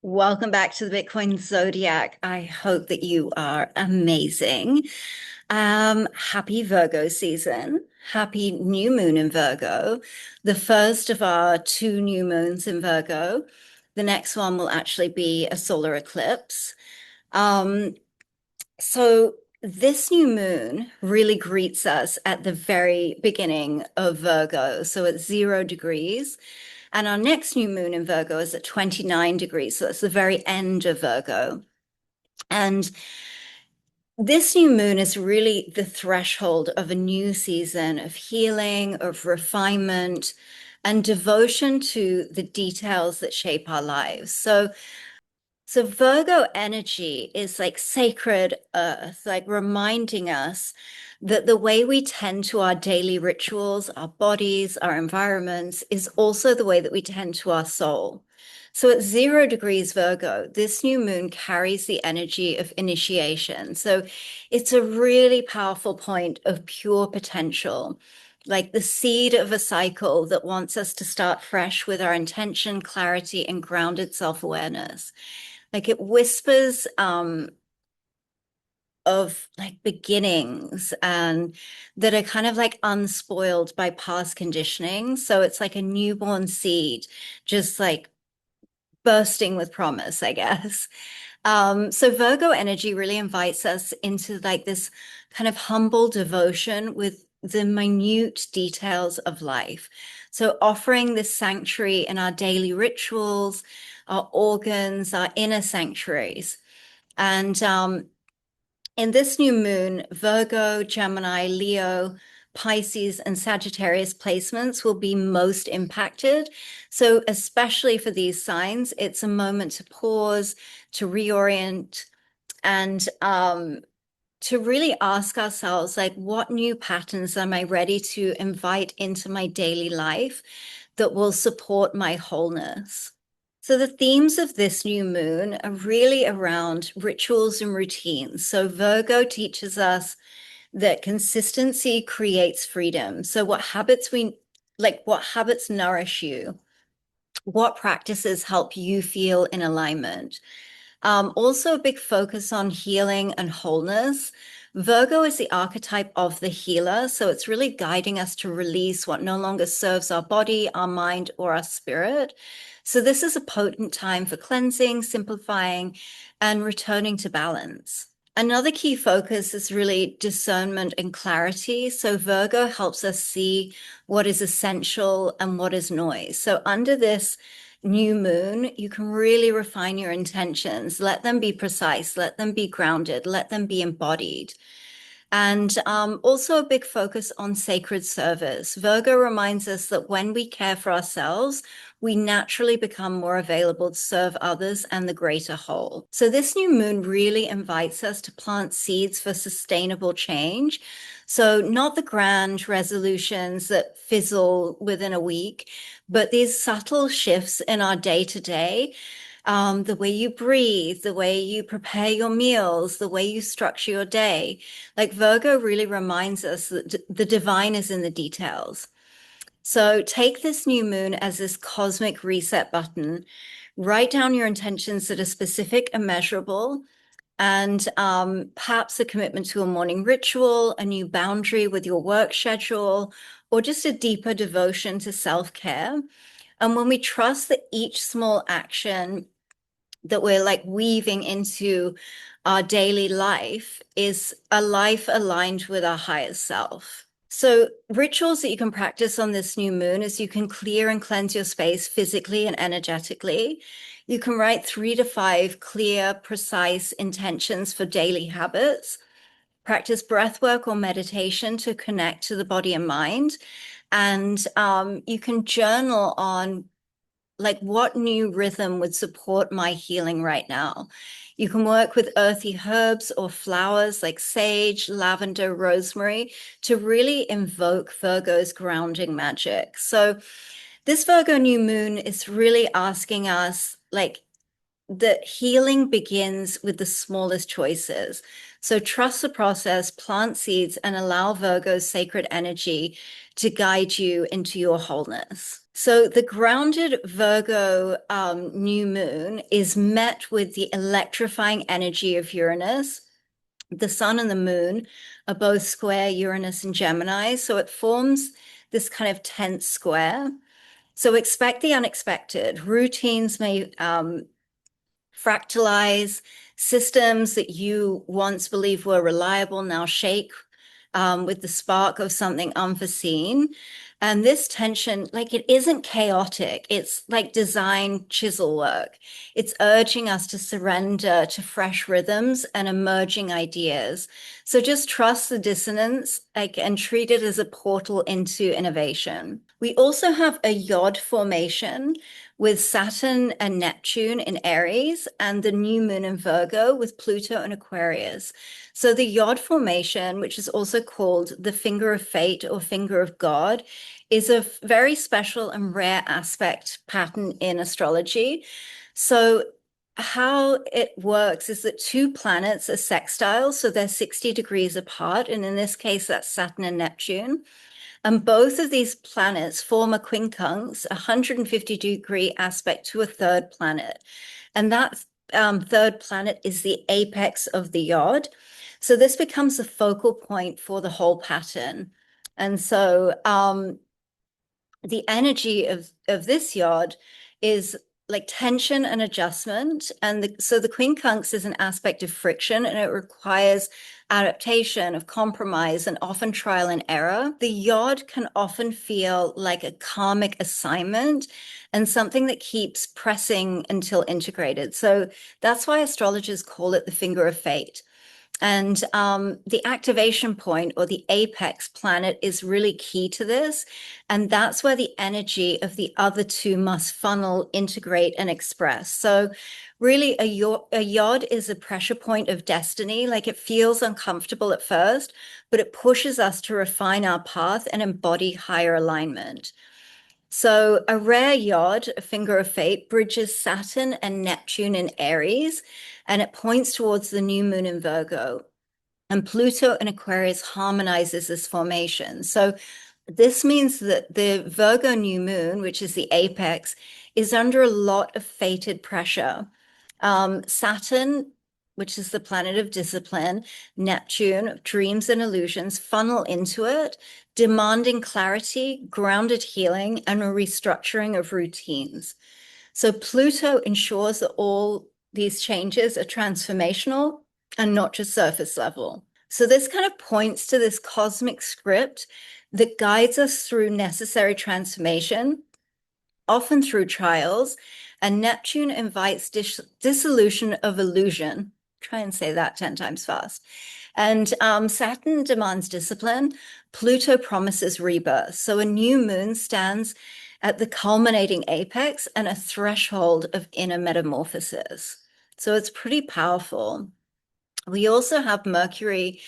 Welcome back to the Bitcoin Zodiac. I hope that you are amazing. Happy Virgo season. Happy new moon in Virgo. The first of our two new moons in Virgo. The next one will actually be a solar eclipse. Um, so this new moon really greets us at the very beginning of Virgo. So at 0 degrees. And our next new moon in Virgo is at 29 degrees. So that's the very end of Virgo. And this new moon is really the threshold of a new season of healing, of refinement, and devotion to the details that shape our lives. So Virgo energy is like sacred earth, like reminding us that the way we tend to our daily rituals, our bodies, our environments, is also the way that we tend to our soul. So at 0 degrees Virgo, this new moon carries the energy of initiation. So it's a really powerful point of pure potential, like the seed of a cycle that wants us to start fresh with our intention, clarity, and grounded self-awareness. Like it whispers of like beginnings and that are kind of like unspoiled by past conditioning. So it's like a newborn seed, just like bursting with promise, I guess. So Virgo energy really invites us into like this kind of humble devotion with the minute details of life. So offering this sanctuary in our daily rituals, our organs, our inner sanctuaries. And in this new moon, Virgo, Gemini, Leo, Pisces, and Sagittarius placements will be most impacted. So, especially for these signs, it's a moment to pause, to reorient, and to really ask ourselves, like, what new patterns am I ready to invite into my daily life that will support my wholeness? So the themes of this new moon are really around rituals and routines. So Virgo teaches us that consistency creates freedom. So what habits nourish you? What practices help you feel in alignment? Also, a big focus on healing and wholeness. Virgo is the archetype of the healer, so it's really guiding us to release what no longer serves our body, our mind, or our spirit. So, this is a potent time for cleansing, simplifying, and returning to balance. Another key focus is really discernment and clarity. So, Virgo helps us see what is essential and what is noise. So, under this new moon, you can really refine your intentions, let them be precise, let them be grounded, let them be embodied. And also a big focus on sacred service. Virgo reminds us that when we care for ourselves, we naturally become more available to serve others and the greater whole. So this new moon really invites us to plant seeds for sustainable change. So not the grand resolutions that fizzle within a week, but these subtle shifts in our day to day, the way you breathe, the way you prepare your meals, the way you structure your day. Like Virgo really reminds us that the divine is in the details. So take this new moon as this cosmic reset button. Write down your intentions that are specific and measurable, and perhaps a commitment to a morning ritual, a new boundary with your work schedule, or just a deeper devotion to self-care. And when we trust that each small action that we're like weaving into our daily life is a life aligned with our higher self. So, rituals that you can practice on this new moon is you can clear and cleanse your space physically and energetically. You can write 3 to 5 clear, precise intentions for daily habits. Practice breath work or meditation to connect to the body and mind. And you can journal on like what new rhythm would support my healing right now. You can work with earthy herbs or flowers like sage, lavender, rosemary to really invoke Virgo's grounding magic. So this Virgo new moon is really asking us like that healing begins with the smallest choices. So trust the process, plant seeds, and allow Virgo's sacred energy to guide you into your wholeness. So the grounded Virgo new moon is met with the electrifying energy of Uranus. The sun and the moon are both square Uranus and Gemini, so it forms this kind of tense square. So expect the unexpected. Routines may fractalize. Systems that you once believed were reliable now shake with the spark of something unforeseen. And this tension, like it isn't chaotic, it's like design chisel work. It's urging us to surrender to fresh rhythms and emerging ideas. So just trust the dissonance, like, and treat it as a portal into innovation. We also have a yod formation with Saturn and Neptune in Aries and the new moon in Virgo with Pluto and Aquarius. So the yod formation, which is also called the finger of fate or finger of God, is a very special and rare aspect pattern in astrology. So how it works is that two planets are sextile, so they're 60 degrees apart. And in this case, that's Saturn and Neptune. And both of these planets form a quincunx, a 150-degree aspect to a third planet. And that third planet is the apex of the yod. So this becomes the focal point for the whole pattern. And so the energy of this yod is like tension and adjustment. And so the quincunx is an aspect of friction, and it requires adaptation, of compromise, and often trial and error. The yod can often feel like a karmic assignment and something that keeps pressing until integrated. So that's why astrologers call it the finger of fate. And the activation point or the apex planet is really key to this. And that's where the energy of the other two must funnel, integrate, and express. So really a yod is a pressure point of destiny. Like it feels uncomfortable at first, but it pushes us to refine our path and embody higher alignment. So a rare yod, a finger of fate, bridges Saturn and Neptune in Aries, and it points towards the new moon in Virgo. And Pluto in Aquarius harmonizes this formation. So this means that the Virgo new moon, which is the apex, is under a lot of fated pressure. Saturn, which is the planet of discipline, Neptune, of dreams and illusions, funnel into it, demanding clarity, grounded healing, and a restructuring of routines. So Pluto ensures that all these changes are transformational and not just surface level. So this kind of points to this cosmic script that guides us through necessary transformation, often through trials, and Neptune invites dissolution of illusion. Try and say that 10 times fast. And Saturn demands discipline. Pluto promises rebirth. So a new moon stands at the culminating apex and a threshold of inner metamorphosis. So it's pretty powerful. We also have Mercury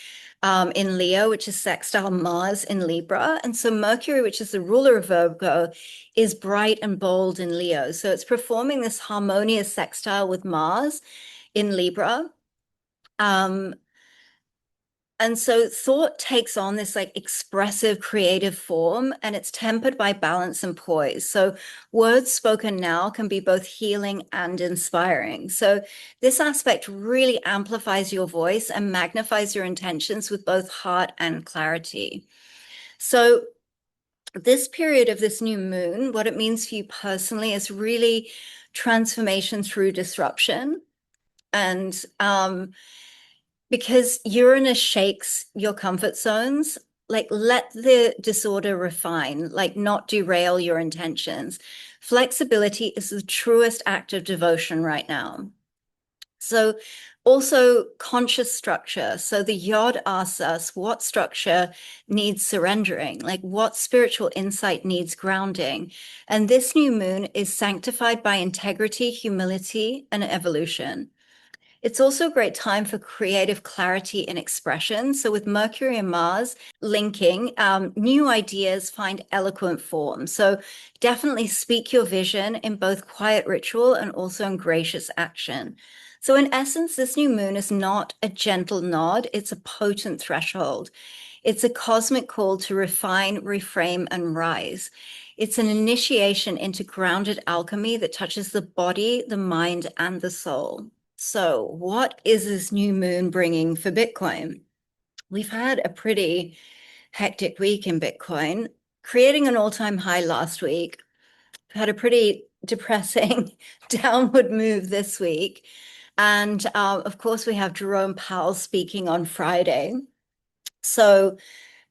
in Leo, which is sextile Mars in Libra. And so Mercury, which is the ruler of Virgo, is bright and bold in Leo. So it's performing this harmonious sextile with Mars in Libra. And so thought takes on this like expressive creative form, and it's tempered by balance and poise. So words spoken now can be both healing and inspiring. So this aspect really amplifies your voice and magnifies your intentions with both heart and clarity. So this period of this new moon, what it means for you personally is really transformation through disruption. And because Uranus shakes your comfort zones, like let the disorder refine, like not derail your intentions. Flexibility is the truest act of devotion right now. So also conscious structure. So the yod asks us what structure needs surrendering, like what spiritual insight needs grounding. And this new moon is sanctified by integrity, humility, and evolution. It's also a great time for creative clarity and expression. So with Mercury and Mars linking, new ideas find eloquent form. So definitely speak your vision in both quiet ritual and also in gracious action. So in essence, this new moon is not a gentle nod, it's a potent threshold. It's a cosmic call to refine, reframe, and rise. It's an initiation into grounded alchemy that touches the body, the mind, and the soul. So, what is this new moon bringing for Bitcoin? We've had a pretty hectic week in Bitcoin, creating an all-time high last week. We've had a pretty depressing downward move this week. And of course, we have Jerome Powell speaking on Friday. So,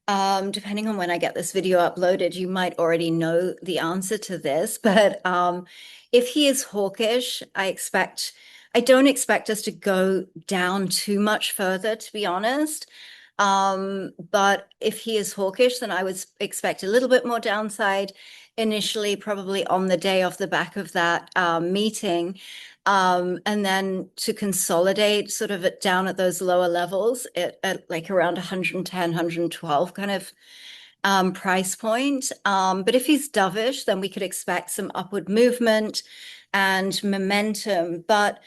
depending on when I get this video uploaded, you might already know the answer to this, but if he is hawkish, I don't expect us to go down too much further, to be honest. But if he is hawkish, then I would expect a little bit more downside initially, probably on the day off the back of that meeting. And then to consolidate sort of down at those lower levels at like around 110, 112 kind of price point. But if he's dovish, then we could expect some upward movement and momentum. But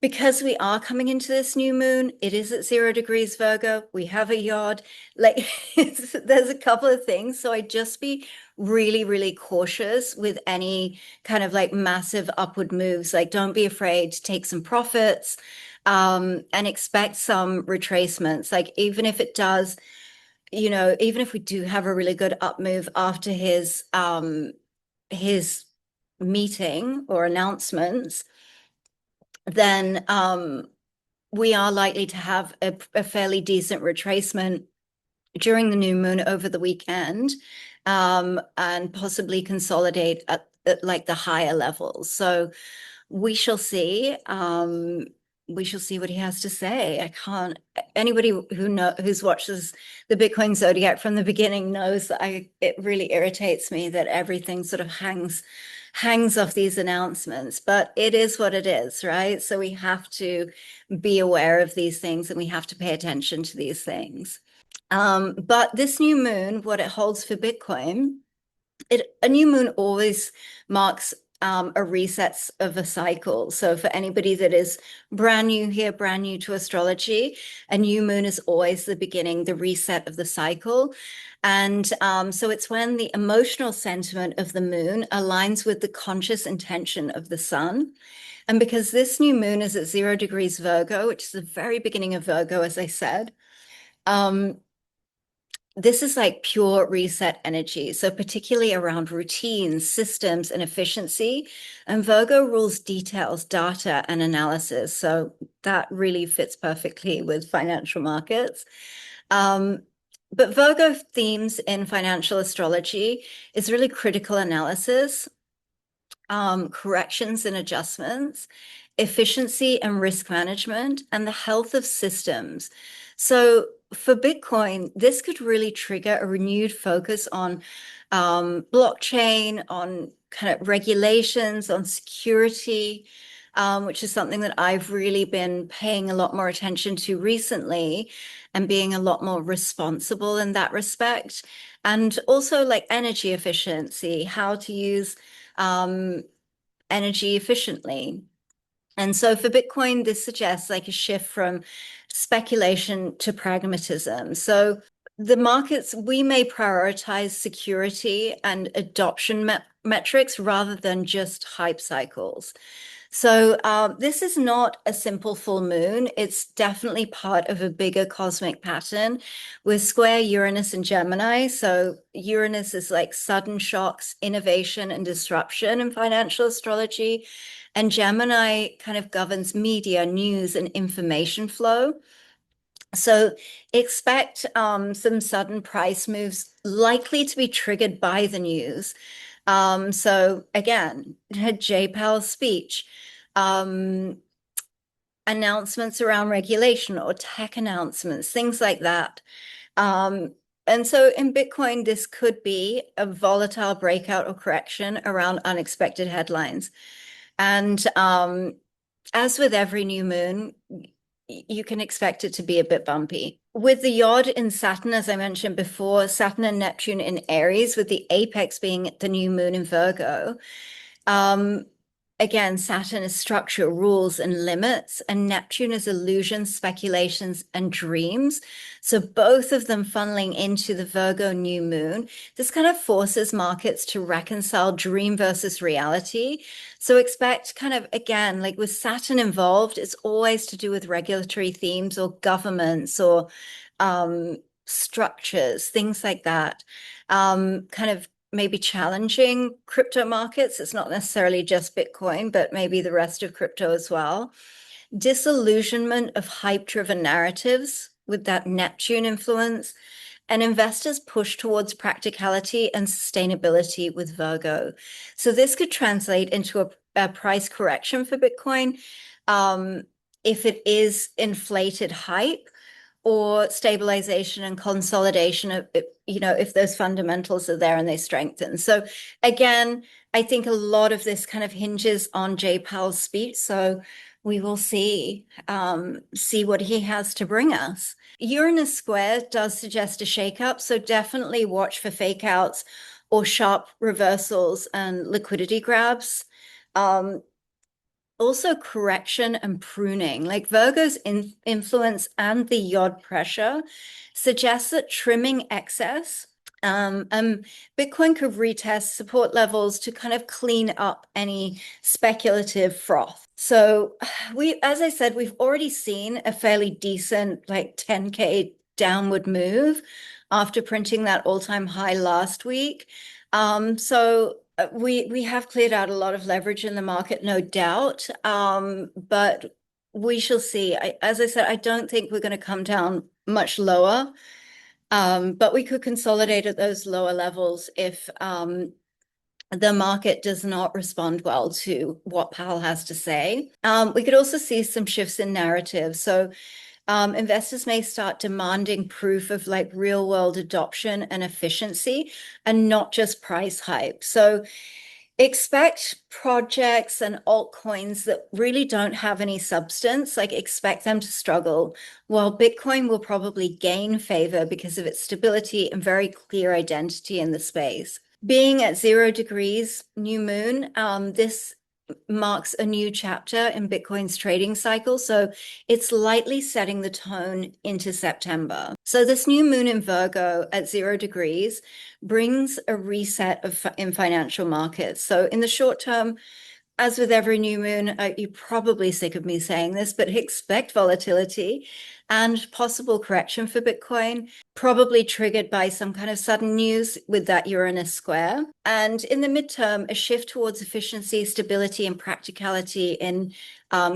because we are coming into this new moon, it is at 0 degrees Virgo. We have a yard. Like there's a couple of things. So I'd just be really, really cautious with any kind of like massive upward moves. Like don't be afraid to take some profits and expect some retracements. Like even if it does, even if we do have a really good up move after his meeting or announcements, then we are likely to have a fairly decent retracement during the new moon over the weekend, and possibly consolidate at like the higher levels. So we shall see. We shall see what he has to say. I can't. Anybody who's watched the Bitcoin Zodiac from the beginning knows that it really irritates me that everything sort of hangs off these announcements. But it is what it is, right? So we have to be aware of these things and we have to pay attention to these things. But this new moon, what it holds for Bitcoin, a new moon always marks a resets of a cycle. So for anybody that is brand new here, brand new to astrology, a new moon is always the beginning, the reset of the cycle. And so it's when the emotional sentiment of the moon aligns with the conscious intention of the sun. And because this new moon is at 0 degrees Virgo, which is the very beginning of Virgo, as I said, this is like pure reset energy. So particularly around routines, systems, and efficiency. And Virgo rules details, data, and analysis. So that really fits perfectly with financial markets. But Virgo themes in financial astrology is really critical analysis, corrections and adjustments, efficiency and risk management, and the health of systems. So for Bitcoin, this could really trigger a renewed focus on blockchain, on kind of regulations, on security, which is something that I've really been paying a lot more attention to recently and being a lot more responsible in that respect. And also like energy efficiency, how to use energy efficiently. And so for Bitcoin, this suggests like a shift from speculation to pragmatism. So the markets, we may prioritize security and adoption metrics rather than just hype cycles. So this is not a simple full moon. It's definitely part of a bigger cosmic pattern with square Uranus and Gemini. So Uranus is like sudden shocks, innovation, and disruption in financial astrology. And Gemini kind of governs media, news, and information flow. So expect some sudden price moves likely to be triggered by the news. So again, Jay Powell's speech, announcements around regulation or tech announcements, things like that. And so in Bitcoin, this could be a volatile breakout or correction around unexpected headlines. And As with every new moon, you can expect it to be a bit bumpy. With the Yod in Saturn, as I mentioned before, Saturn and Neptune in Aries, with the apex being the new moon in Virgo. Um, Again, Saturn is structure, rules, and limits, and Neptune is illusions, speculations, and dreams. So both of them funneling into the Virgo new moon. This kind of forces markets to reconcile dream versus reality. So expect kind of, again, like with Saturn involved, it's always to do with regulatory themes or governments or structures, things like that. Kind of maybe challenging crypto markets. It's not necessarily just Bitcoin, but maybe the rest of crypto as well. Disillusionment of hype-driven narratives with that Neptune influence, and investors push towards practicality and sustainability with Virgo. So this could translate into a price correction for Bitcoin if it is inflated hype or stabilization and consolidation of, if those fundamentals are there and they strengthen. So again, I think a lot of this kind of hinges on Jay Powell's speech. So we will see what he has to bring us. Uranus square does suggest a shakeup, so definitely watch for fake outs or sharp reversals and liquidity grabs. Also correction and pruning, like Virgo's influence and the Yod pressure suggests that trimming excess, Bitcoin could retest support levels to kind of clean up any speculative froth. So as I said, we've already seen a fairly decent like 10K downward move after printing that all-time high last week. So we have cleared out a lot of leverage in the market, no doubt. But we shall see. As I said, I don't think we're going to come down much lower. But we could consolidate at those lower levels if the market does not respond well to what Powell has to say. We could also see some shifts in narrative. So investors may start demanding proof of like real world adoption and efficiency and not just price hype. So expect projects and altcoins that really don't have any substance, like expect them to struggle, while Bitcoin will probably gain favor because of its stability and very clear identity in the space. Being at 0 degrees new moon, this marks a new chapter in Bitcoin's trading cycle. So it's lightly setting the tone into September. So this new moon in Virgo at 0 degrees brings a reset in financial markets. So in the short term, as with every new moon, you're probably sick of me saying this, but expect volatility and possible correction for Bitcoin, probably triggered by some kind of sudden news with that Uranus square. And in the midterm, a shift towards efficiency, stability, and practicality in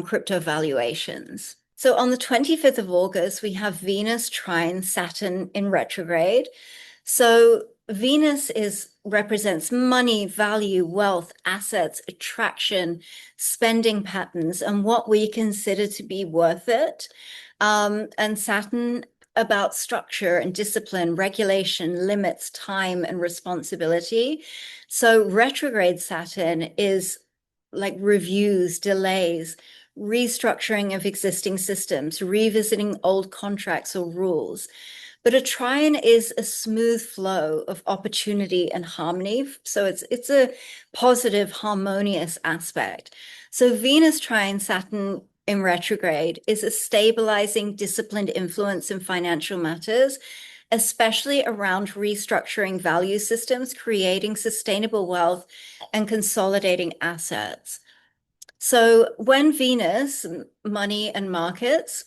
crypto valuations. So on the 25th of August, we have Venus trine Saturn in retrograde. So Venus represents money, value, wealth, assets, attraction, spending patterns, and what we consider to be worth it. And Saturn about structure and discipline, regulation, limits, time, and responsibility. So retrograde Saturn is like reviews, delays, restructuring of existing systems, revisiting old contracts or rules. But a trine is a smooth flow of opportunity and harmony. So it's a positive, harmonious aspect. So Venus trine Saturn in retrograde is a stabilizing, disciplined influence in financial matters, especially around restructuring value systems, creating sustainable wealth, and consolidating assets. So when Venus, money and markets,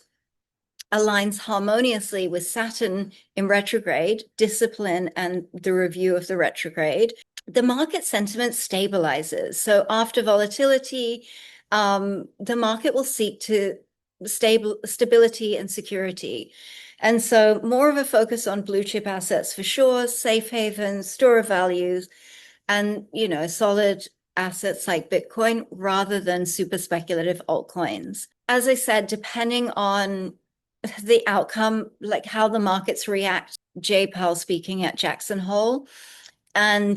aligns harmoniously with Saturn in retrograde, discipline, and the review of the retrograde, the market sentiment stabilizes. So after volatility, the market will seek to stability and security. And so more of a focus on blue chip assets for sure, safe havens, store of values, and, solid assets like Bitcoin rather than super speculative altcoins. As I said, depending on the outcome, like how the markets react, Jay Powell speaking at Jackson Hole. And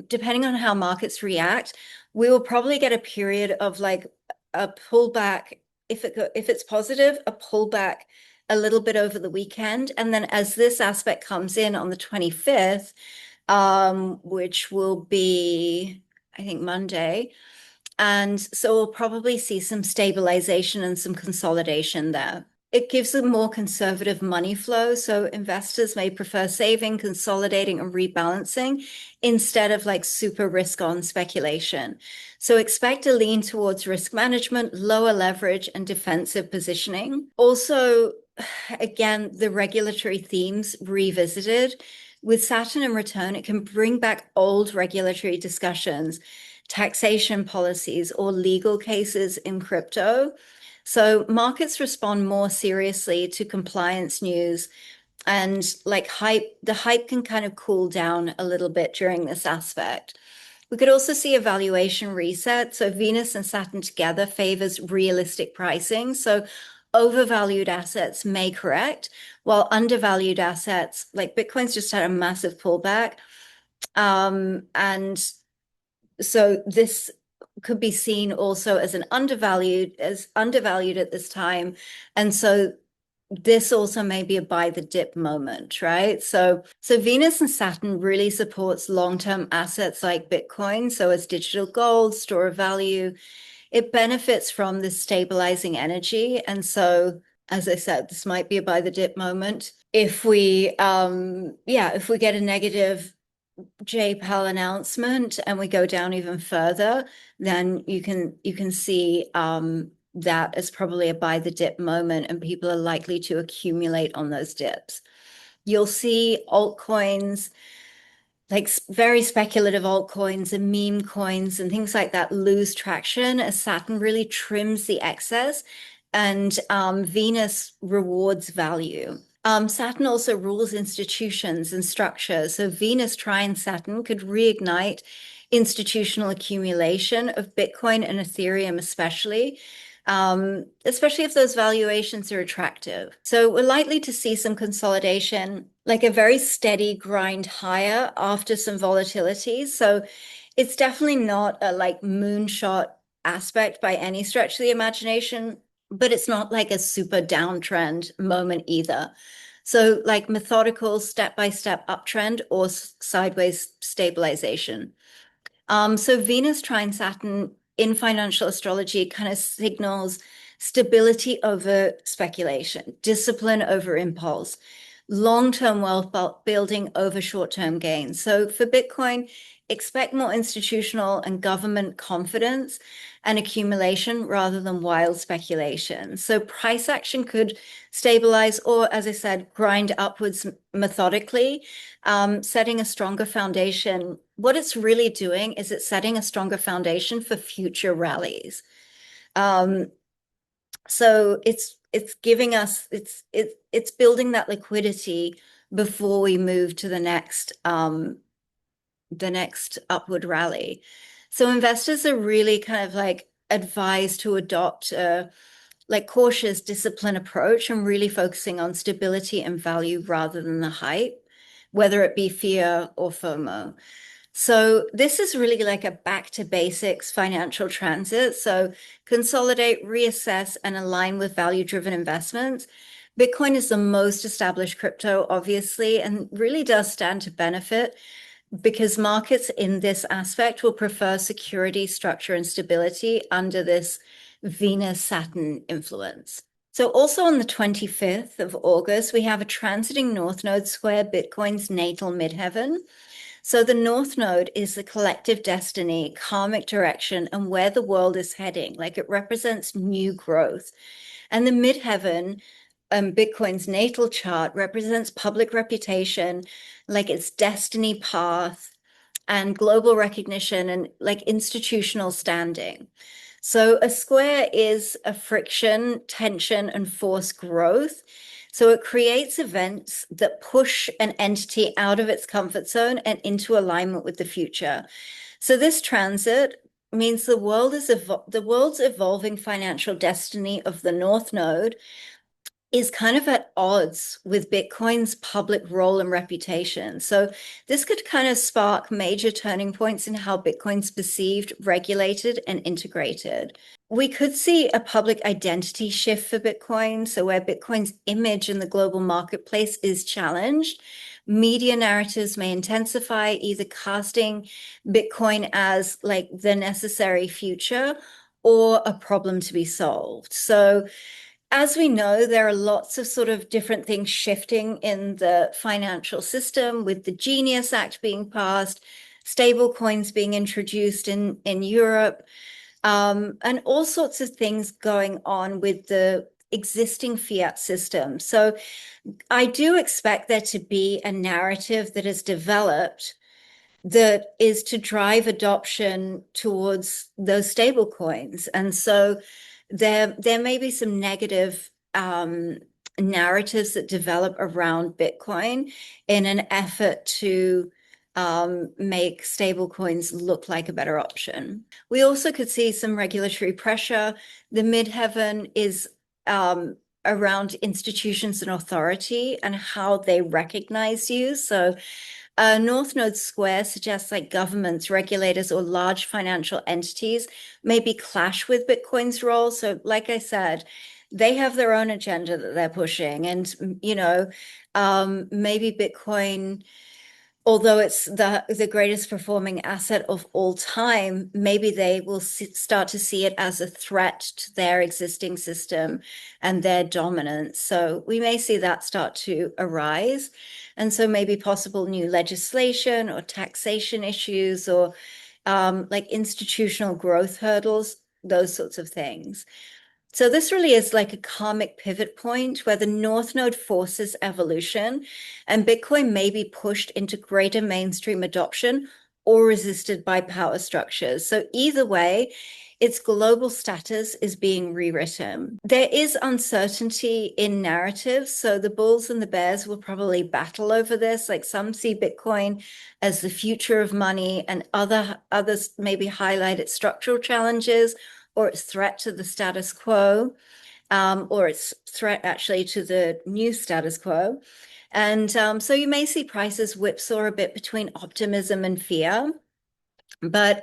depending on how markets react, we will probably get a period of like a pullback. If it's positive, a pullback a little bit over the weekend. And then as this aspect comes in on the 25th, which will be, I think, Monday. And so we'll probably see some stabilization and some consolidation there. It gives a more conservative money flow. So investors may prefer saving, consolidating, and rebalancing instead of like super risk on speculation. So expect a lean towards risk management, lower leverage, and defensive positioning. Also, again, the regulatory themes revisited. With Saturn in return, it can bring back old regulatory discussions, taxation policies, or legal cases in crypto. So markets respond more seriously to compliance news, and like the hype can kind of cool down a little bit during this aspect. We could also see a valuation reset. So Venus and Saturn together favors realistic pricing. So overvalued assets may correct, while undervalued assets, like Bitcoin's just had a massive pullback. And so this could be seen also as undervalued at this time. And so this also may be a buy the dip moment, right? So Venus and Saturn really supports long-term assets like Bitcoin. So as digital gold, store of value, it benefits from this stabilizing energy. And so, as I said, this might be a buy the dip moment. If we get a negative JPAL announcement and we go down even further, then you can see that as probably a buy the dip moment, and people are likely to accumulate on those dips. You'll see altcoins, like very speculative altcoins and meme coins and things like that, lose traction as Saturn really trims the excess, and Venus rewards value. Saturn also rules institutions and structures. So Venus trine Saturn could reignite institutional accumulation of Bitcoin and Ethereum, especially if those valuations are attractive. So we're likely to see some consolidation, like a very steady grind higher after some volatility. So it's definitely not a like moonshot aspect by any stretch of the imagination, but it's not like a super downtrend moment either. So like methodical step-by-step uptrend or sideways stabilization. So Venus trine Saturn in financial astrology kind of signals stability over speculation, discipline over impulse, long-term wealth building over short-term gains. So for Bitcoin, expect more institutional and government confidence and accumulation rather than wild speculation. So price action could stabilize or, as I said, grind upwards methodically, setting a stronger foundation. What it's really doing is it's setting a stronger foundation for future rallies. So it's giving us it's building that liquidity before we move to the next upward rally. So investors are really kind of like advised to adopt a like cautious discipline approach and really focusing on stability and value rather than the hype, whether it be fear or FOMO. So this is really like a back to basics financial transit. So consolidate, reassess, and align with value-driven investments. Bitcoin is the most established crypto, obviously, and really does stand to benefit because markets in this aspect will prefer security, structure, and stability under this Venus-Saturn influence. So also on the 25th of August, we have a transiting North Node square Bitcoin's natal midheaven. So the North Node is the collective destiny, karmic direction, and where the world is heading. Like it represents new growth. And the midheaven, Bitcoin's natal chart, represents public reputation, like its destiny path and global recognition and like institutional standing. So a square is a friction, tension, and force growth. So it creates events that push an entity out of its comfort zone and into alignment with the future. So this transit means the world's evolving financial destiny of the North Node is kind of at odds with Bitcoin's public role and reputation. So this could kind of spark major turning points in how Bitcoin's perceived, regulated, and integrated. We could see a public identity shift for Bitcoin. So where Bitcoin's image in the global marketplace is challenged, media narratives may intensify, either casting Bitcoin as like the necessary future or a problem to be solved. So as we know, there are lots of sort of different things shifting in the financial system, with the Genius Act being passed, stable coins being introduced in Europe, and all sorts of things going on with the existing fiat system. So I do expect there to be a narrative that is developed that is to drive adoption towards those stable coins. And so there may be some negative narratives that develop around Bitcoin in an effort to make stable coins look like a better option. We also could see some regulatory pressure. The midheaven is around institutions and authority and how they recognize you. So North Node Square suggests like governments, regulators, or large financial entities maybe clash with Bitcoin's role. So, like I said, they have their own agenda that they're pushing, and maybe Bitcoin, although it's the greatest performing asset of all time, maybe they will start to see it as a threat to their existing system and their dominance. So we may see that start to arise. And so maybe possible new legislation or taxation issues or like institutional growth hurdles, those sorts of things. So this really is like a karmic pivot point where the North Node forces evolution and Bitcoin may be pushed into greater mainstream adoption or resisted by power structures. So either way, its global status is being rewritten. There is uncertainty in narratives. So the bulls and the bears will probably battle over this. Like some see Bitcoin as the future of money, and others maybe highlight its structural challenges or its threat to the status quo, or its threat actually to the new status quo. And so you may see prices whipsaw a bit between optimism and fear. But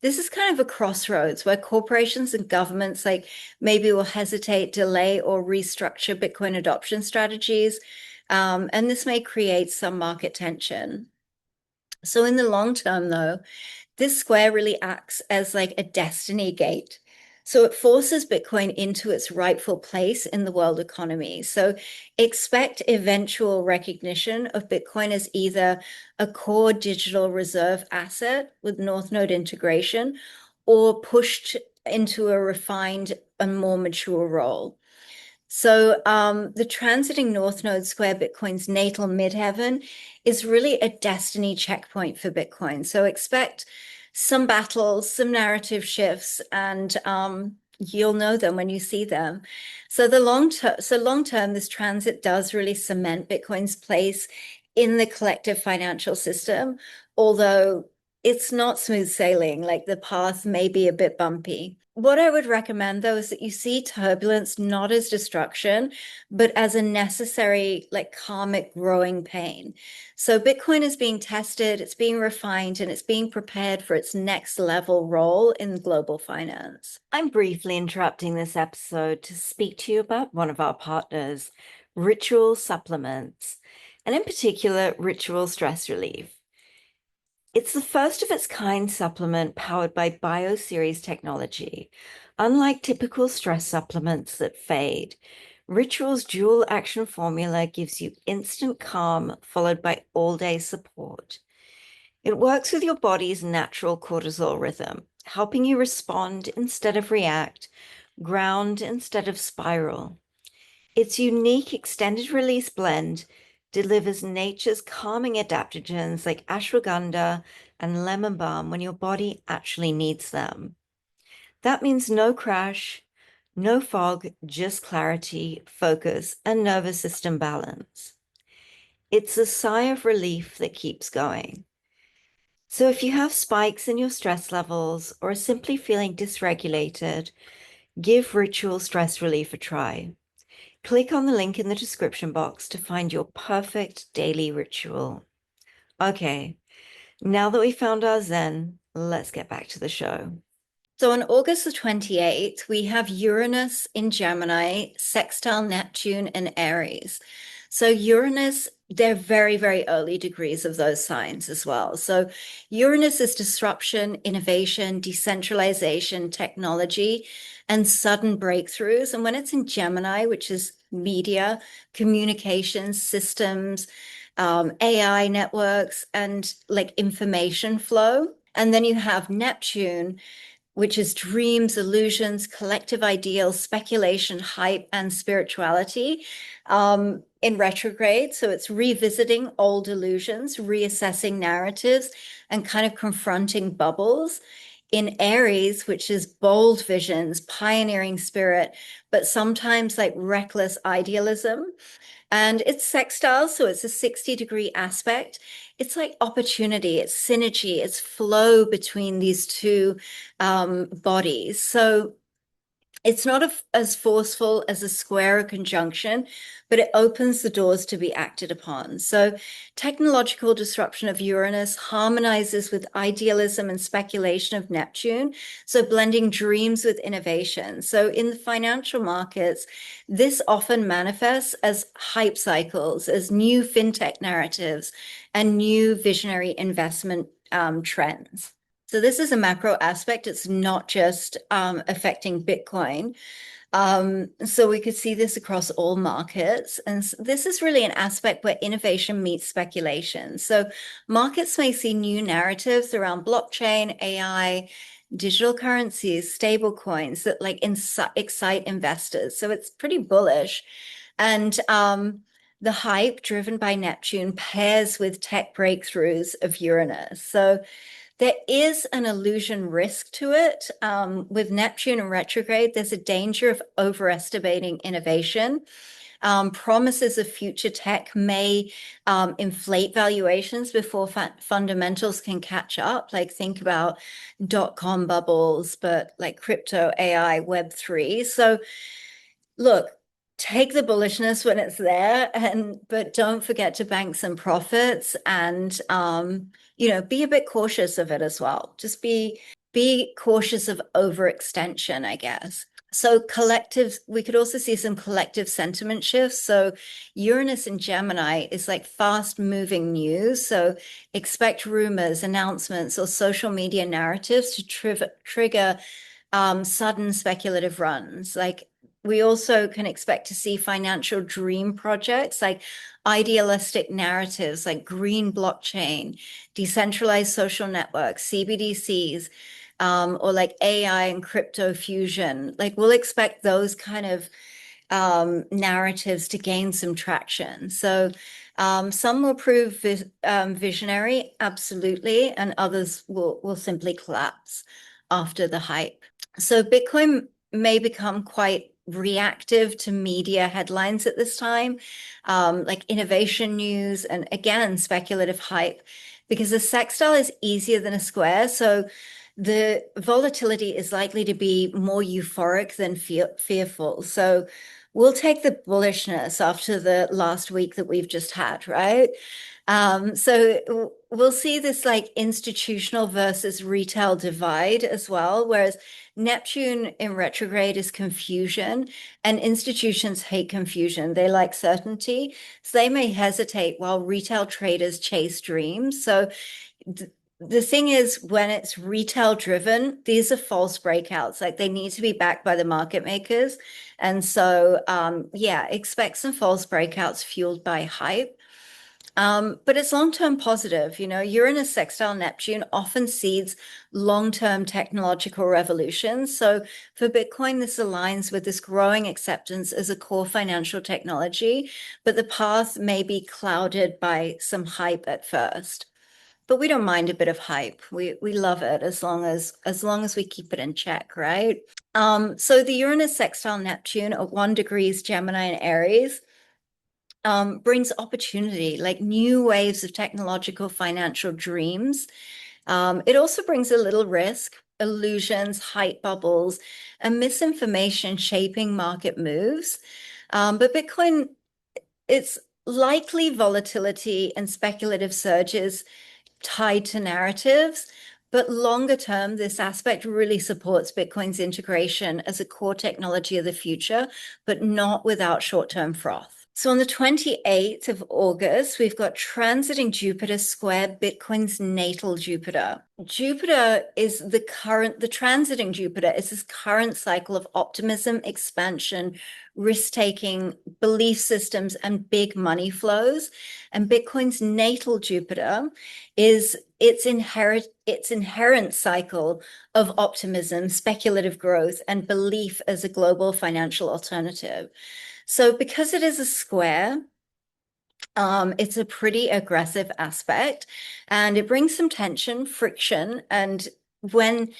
this is kind of a crossroads where corporations and governments like maybe will hesitate, delay, or restructure Bitcoin adoption strategies. And this may create some market tension. So in the long term, though, this square really acts as like a destiny gate. So it forces Bitcoin into its rightful place in the world economy. So expect eventual recognition of Bitcoin as either a core digital reserve asset with North Node integration or pushed into a refined and more mature role. So the transiting North Node Square Bitcoin's natal midheaven is really a destiny checkpoint for Bitcoin. So expect some battles, some narrative shifts, and you'll know them when you see them. So long term, this transit does really cement Bitcoin's place in the collective financial system, although it's not smooth sailing. Like the path may be a bit bumpy. What I would recommend, though, is that you see turbulence not as destruction, but as a necessary, like karmic growing pain. So Bitcoin is being tested, it's being refined, and it's being prepared for its next level role in global finance. I'm briefly interrupting this episode to speak to you about one of our partners, Ritual Supplements, and in particular, Ritual Stress Relief. It's the first of its kind supplement powered by BioSeries technology. Unlike typical stress supplements that fade, Ritual's dual action formula gives you instant calm followed by all-day support. It works with your body's natural cortisol rhythm, helping you respond instead of react, ground instead of spiral. Its unique extended release blend delivers nature's calming adaptogens like ashwagandha and lemon balm when your body actually needs them. That means no crash, no fog, just clarity, focus, and nervous system balance. It's a sigh of relief that keeps going. So if you have spikes in your stress levels or are simply feeling dysregulated, give Ritual Stress Relief a try. Click on the link in the description box to find your perfect daily ritual. Okay, now that we found our Zen, let's get back to the show. So on August the 28th, we have Uranus in Gemini, sextile Neptune in Aries. So Uranus, they're very, very early degrees of those signs as well. So Uranus is disruption, innovation, decentralization, technology, and sudden breakthroughs. And when it's in Gemini, which is media, communications, systems, AI networks, and like information flow. And then you have Neptune, which is dreams, illusions, collective ideals, speculation, hype, and spirituality in retrograde. So it's revisiting old illusions, reassessing narratives, and kind of confronting bubbles. In Aries, which is bold visions, pioneering spirit, but sometimes like reckless idealism. And it's sextile, so it's a 60-degree aspect. It's like opportunity, it's synergy, it's flow between these two bodies. So it's not as forceful as a square or conjunction, but it opens the doors to be acted upon. So technological disruption of Uranus harmonizes with idealism and speculation of Neptune, so blending dreams with innovation. So in the financial markets, this often manifests as hype cycles, as new fintech narratives, and new visionary investment trends. So this is a macro aspect. It's not just affecting Bitcoin. So we could see this across all markets. And this is really an aspect where innovation meets speculation. So markets may see new narratives around blockchain, AI, digital currencies, stable coins that like excite investors. So it's pretty bullish. And the hype driven by Neptune pairs with tech breakthroughs of Uranus. So there is an illusion risk to it. With Neptune in retrograde, there's a danger of overestimating innovation. Promises of future tech may inflate valuations before fundamentals can catch up. Like think about dot-com bubbles, but like crypto, AI, Web3. So look, take the bullishness when it's there, but don't forget to bank some profits and be a bit cautious of it as well. Just be cautious of overextension, I guess. So collective, we could also see some collective sentiment shifts. So Uranus in Gemini is like fast moving news. So expect rumors, announcements, or social media narratives to trigger sudden speculative runs. Like we also can expect to see financial dream projects like idealistic narratives like green blockchain, decentralized social networks, CBDCs, or like AI and crypto fusion. Like we'll expect those kind of narratives to gain some traction. So some will prove visionary, absolutely, and others will simply collapse after the hype. So Bitcoin may become quite reactive to media headlines at this time, like innovation news and again, speculative hype, because a sextile is easier than a square. So the volatility is likely to be more euphoric than fearful. So we'll take the bullishness after the last week that we've just had, right? So we'll see this like institutional versus retail divide as well, whereas Neptune in retrograde is confusion, and institutions hate confusion. They like certainty. So they may hesitate while retail traders chase dreams. So the thing is, when it's retail driven, these are false breakouts. Like they need to be backed by the market makers. And so, yeah, expect some false breakouts fueled by hype. But it's long-term positive. Uranus sextile Neptune often seeds long-term technological revolutions. So for Bitcoin, this aligns with this growing acceptance as a core financial technology, but the path may be clouded by some hype at first. But we don't mind a bit of hype. We love it as long as we keep it in check, right? So the Uranus sextile Neptune at 1 degrees Gemini and Aries brings opportunity, like new waves of technological financial dreams. It also brings a little risk, illusions, hype bubbles, and misinformation shaping market moves. But Bitcoin, it's likely volatility and speculative surges tied to narratives. But longer term, this aspect really supports Bitcoin's integration as a core technology of the future, but not without short-term froth. So on the 28th of August, we've got transiting Jupiter square Bitcoin's natal Jupiter. The transiting Jupiter is this current cycle of optimism, expansion, risk-taking, belief systems, and big money flows. And Bitcoin's natal Jupiter is its inherent cycle of optimism, speculative growth, and belief as a global financial alternative. So because it is a square, it's a pretty aggressive aspect, and it brings some tension, friction, and when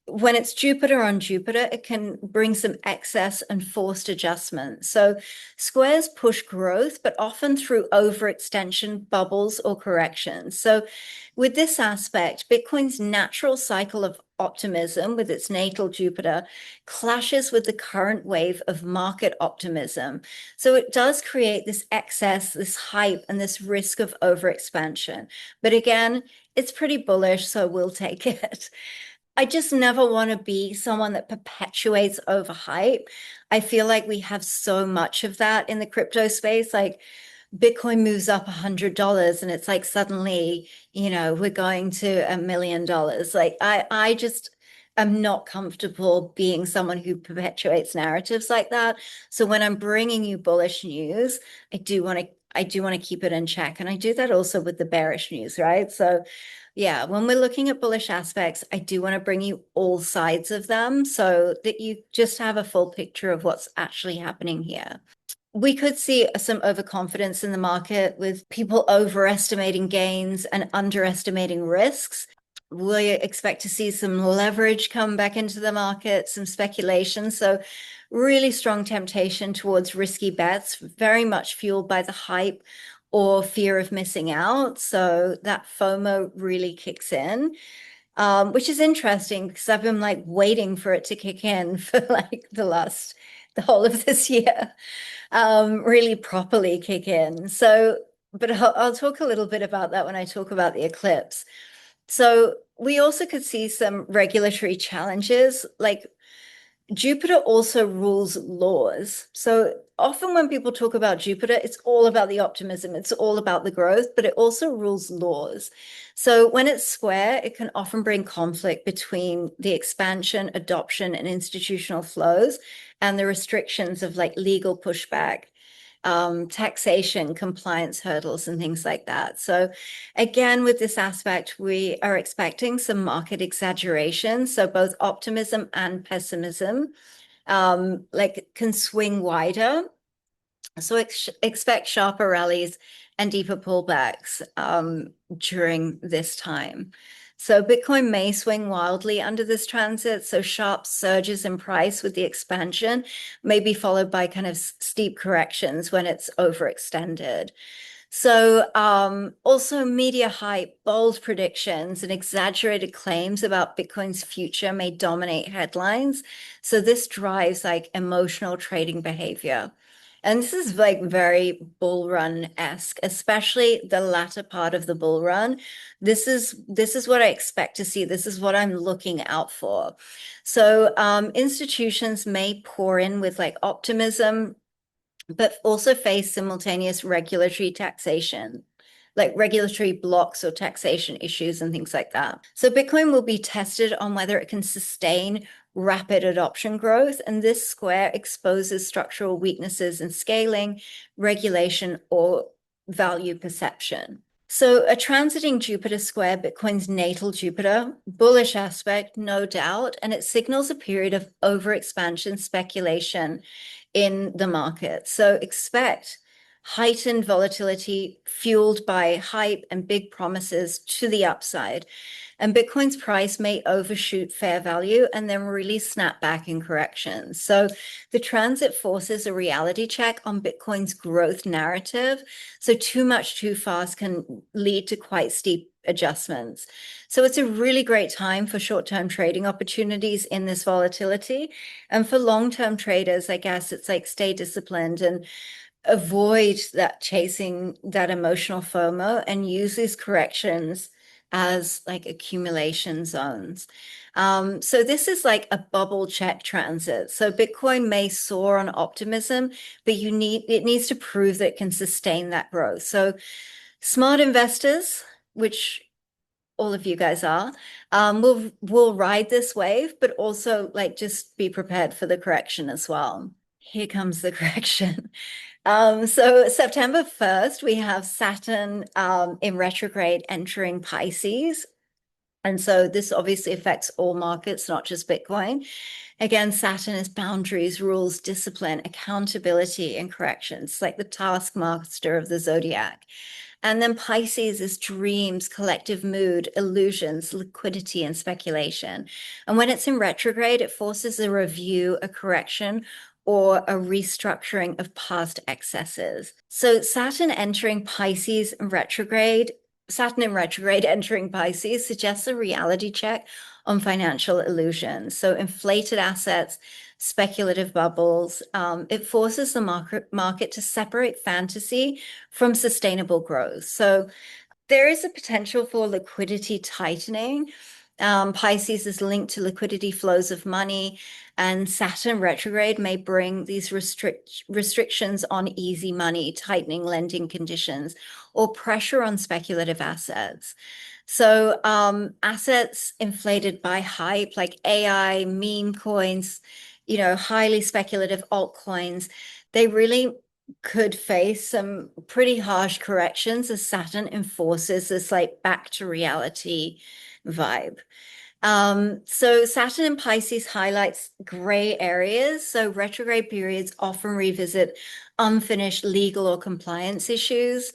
it's Jupiter on Jupiter, it can bring some excess and forced adjustment. So squares push growth, but often through overextension, bubbles, or corrections. So with this aspect, Bitcoin's natural cycle of optimism with its natal Jupiter clashes with the current wave of market optimism. So it does create this excess, this hype, and this risk of overexpansion. But again, it's pretty bullish, so we'll take it. I just never want to be someone that perpetuates overhype. I feel like we have so much of that in the crypto space. Like Bitcoin moves up $100 and it's like suddenly, we're going to $1 million. Like I just am not comfortable being someone who perpetuates narratives like that. So when I'm bringing you bullish news, I do want to keep it in check. And I do that also with the bearish news, right? So yeah, when we're looking at bullish aspects, I do want to bring you all sides of them so that you just have a full picture of what's actually happening here. We could see some overconfidence in the market with people overestimating gains and underestimating risks. We expect to see some leverage come back into the market, some speculation. So really strong temptation towards risky bets, very much fueled by the hype or fear of missing out. So that FOMO really kicks in, which is interesting because I've been like waiting for it to kick in for like the whole of this year, really properly kick in. So, but I'll talk a little bit about that when I talk about the eclipse. So we also could see some regulatory challenges, like Jupiter also rules laws. So often when people talk about Jupiter, it's all about the optimism, it's all about the growth, but it also rules laws. So when it's square, it can often bring conflict between the expansion, adoption, and institutional flows and the restrictions of like legal pushback, taxation, compliance hurdles, and things like that. So again, with this aspect, we are expecting some market exaggeration. So both optimism and pessimism, like can swing wider. So expect sharper rallies and deeper pullbacks during this time. So Bitcoin may swing wildly under this transit. So sharp surges in price with the expansion may be followed by kind of steep corrections when it's overextended. So also media hype, bold predictions, and exaggerated claims about Bitcoin's future may dominate headlines. So this drives like emotional trading behavior. And this is like very bull run-esque, especially the latter part of the bull run. This is what I expect to see. This is what I'm looking out for. So institutions may pour in with like optimism, but also face simultaneous regulatory taxation, like regulatory blocks or taxation issues and things like that. So Bitcoin will be tested on whether it can sustain rapid adoption growth, and this square exposes structural weaknesses in scaling, regulation, or value perception. So a transiting Jupiter square, Bitcoin's natal Jupiter, bullish aspect, no doubt, and it signals a period of overexpansion speculation in the market. So expect heightened volatility fueled by hype and big promises to the upside. And Bitcoin's price may overshoot fair value and then really snap back in corrections. So the transit forces a reality check on Bitcoin's growth narrative. So too much too fast can lead to quite steep adjustments. So it's a really great time for short-term trading opportunities in this volatility. And for long-term traders, I guess it's like stay disciplined and avoid that chasing that emotional FOMO and use these corrections as like accumulation zones. So this is like a bubble check transit. So Bitcoin may soar on optimism, but it needs to prove that it can sustain that growth. So smart investors, which all of you guys are, will ride this wave, but also like just be prepared for the correction as well. Here comes the correction. So September 1st, we have Saturn in retrograde entering Pisces. And so this obviously affects all markets, not just Bitcoin. Again, Saturn is boundaries, rules, discipline, accountability, and corrections, like the taskmaster of the zodiac. And then Pisces is dreams, collective mood, illusions, liquidity, and speculation. And when it's in retrograde, it forces a review, a correction, or a restructuring of past excesses. So Saturn in retrograde entering Pisces suggests a reality check on financial illusions. So inflated assets, speculative bubbles. It forces the market to separate fantasy from sustainable growth. So there is a potential for liquidity tightening. Pisces is linked to liquidity flows of money, and Saturn retrograde may bring these restrictions on easy money, tightening lending conditions, or pressure on speculative assets. So assets inflated by hype, like AI, meme coins, highly speculative altcoins, they really could face some pretty harsh corrections as Saturn enforces this like back to reality vibe. So Saturn in Pisces highlights gray areas. So retrograde periods often revisit unfinished legal or compliance issues.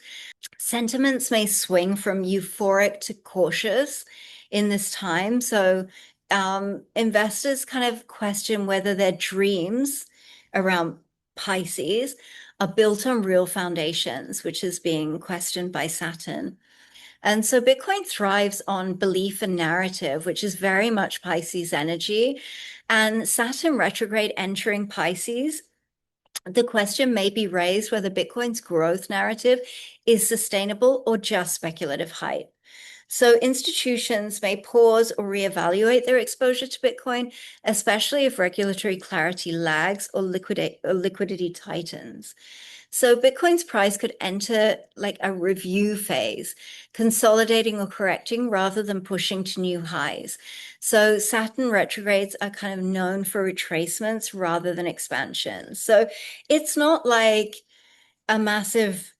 Sentiments may swing from euphoric to cautious in this time. So investors kind of question whether their dreams around Pisces are built on real foundations, which is being questioned by Saturn. And so Bitcoin thrives on belief and narrative, which is very much Pisces energy. And Saturn retrograde entering Pisces, the question may be raised whether Bitcoin's growth narrative is sustainable or just speculative hype. So institutions may pause or reevaluate their exposure to Bitcoin, especially if regulatory clarity lags or liquidity tightens. So Bitcoin's price could enter like a review phase, consolidating or correcting rather than pushing to new highs. So Saturn retrogrades are kind of known for retracements rather than expansion. So it's not like a massive,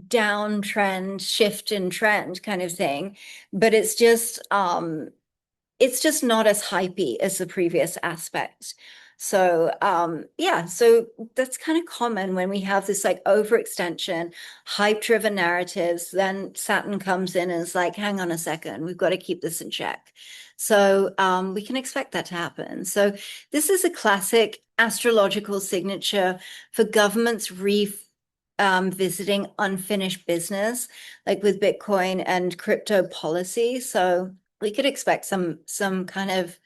downtrend, shift in trend kind of thing, but it's just not as hypey as the previous aspect. So yeah, so that's kind of common when we have this like overextension, hype-driven narratives, then Saturn comes in and is like, hang on a second, we've got to keep this in check. So we can expect that to happen. So this is a classic astrological signature for governments visiting unfinished business, like with Bitcoin and crypto policy. So we could expect some kind of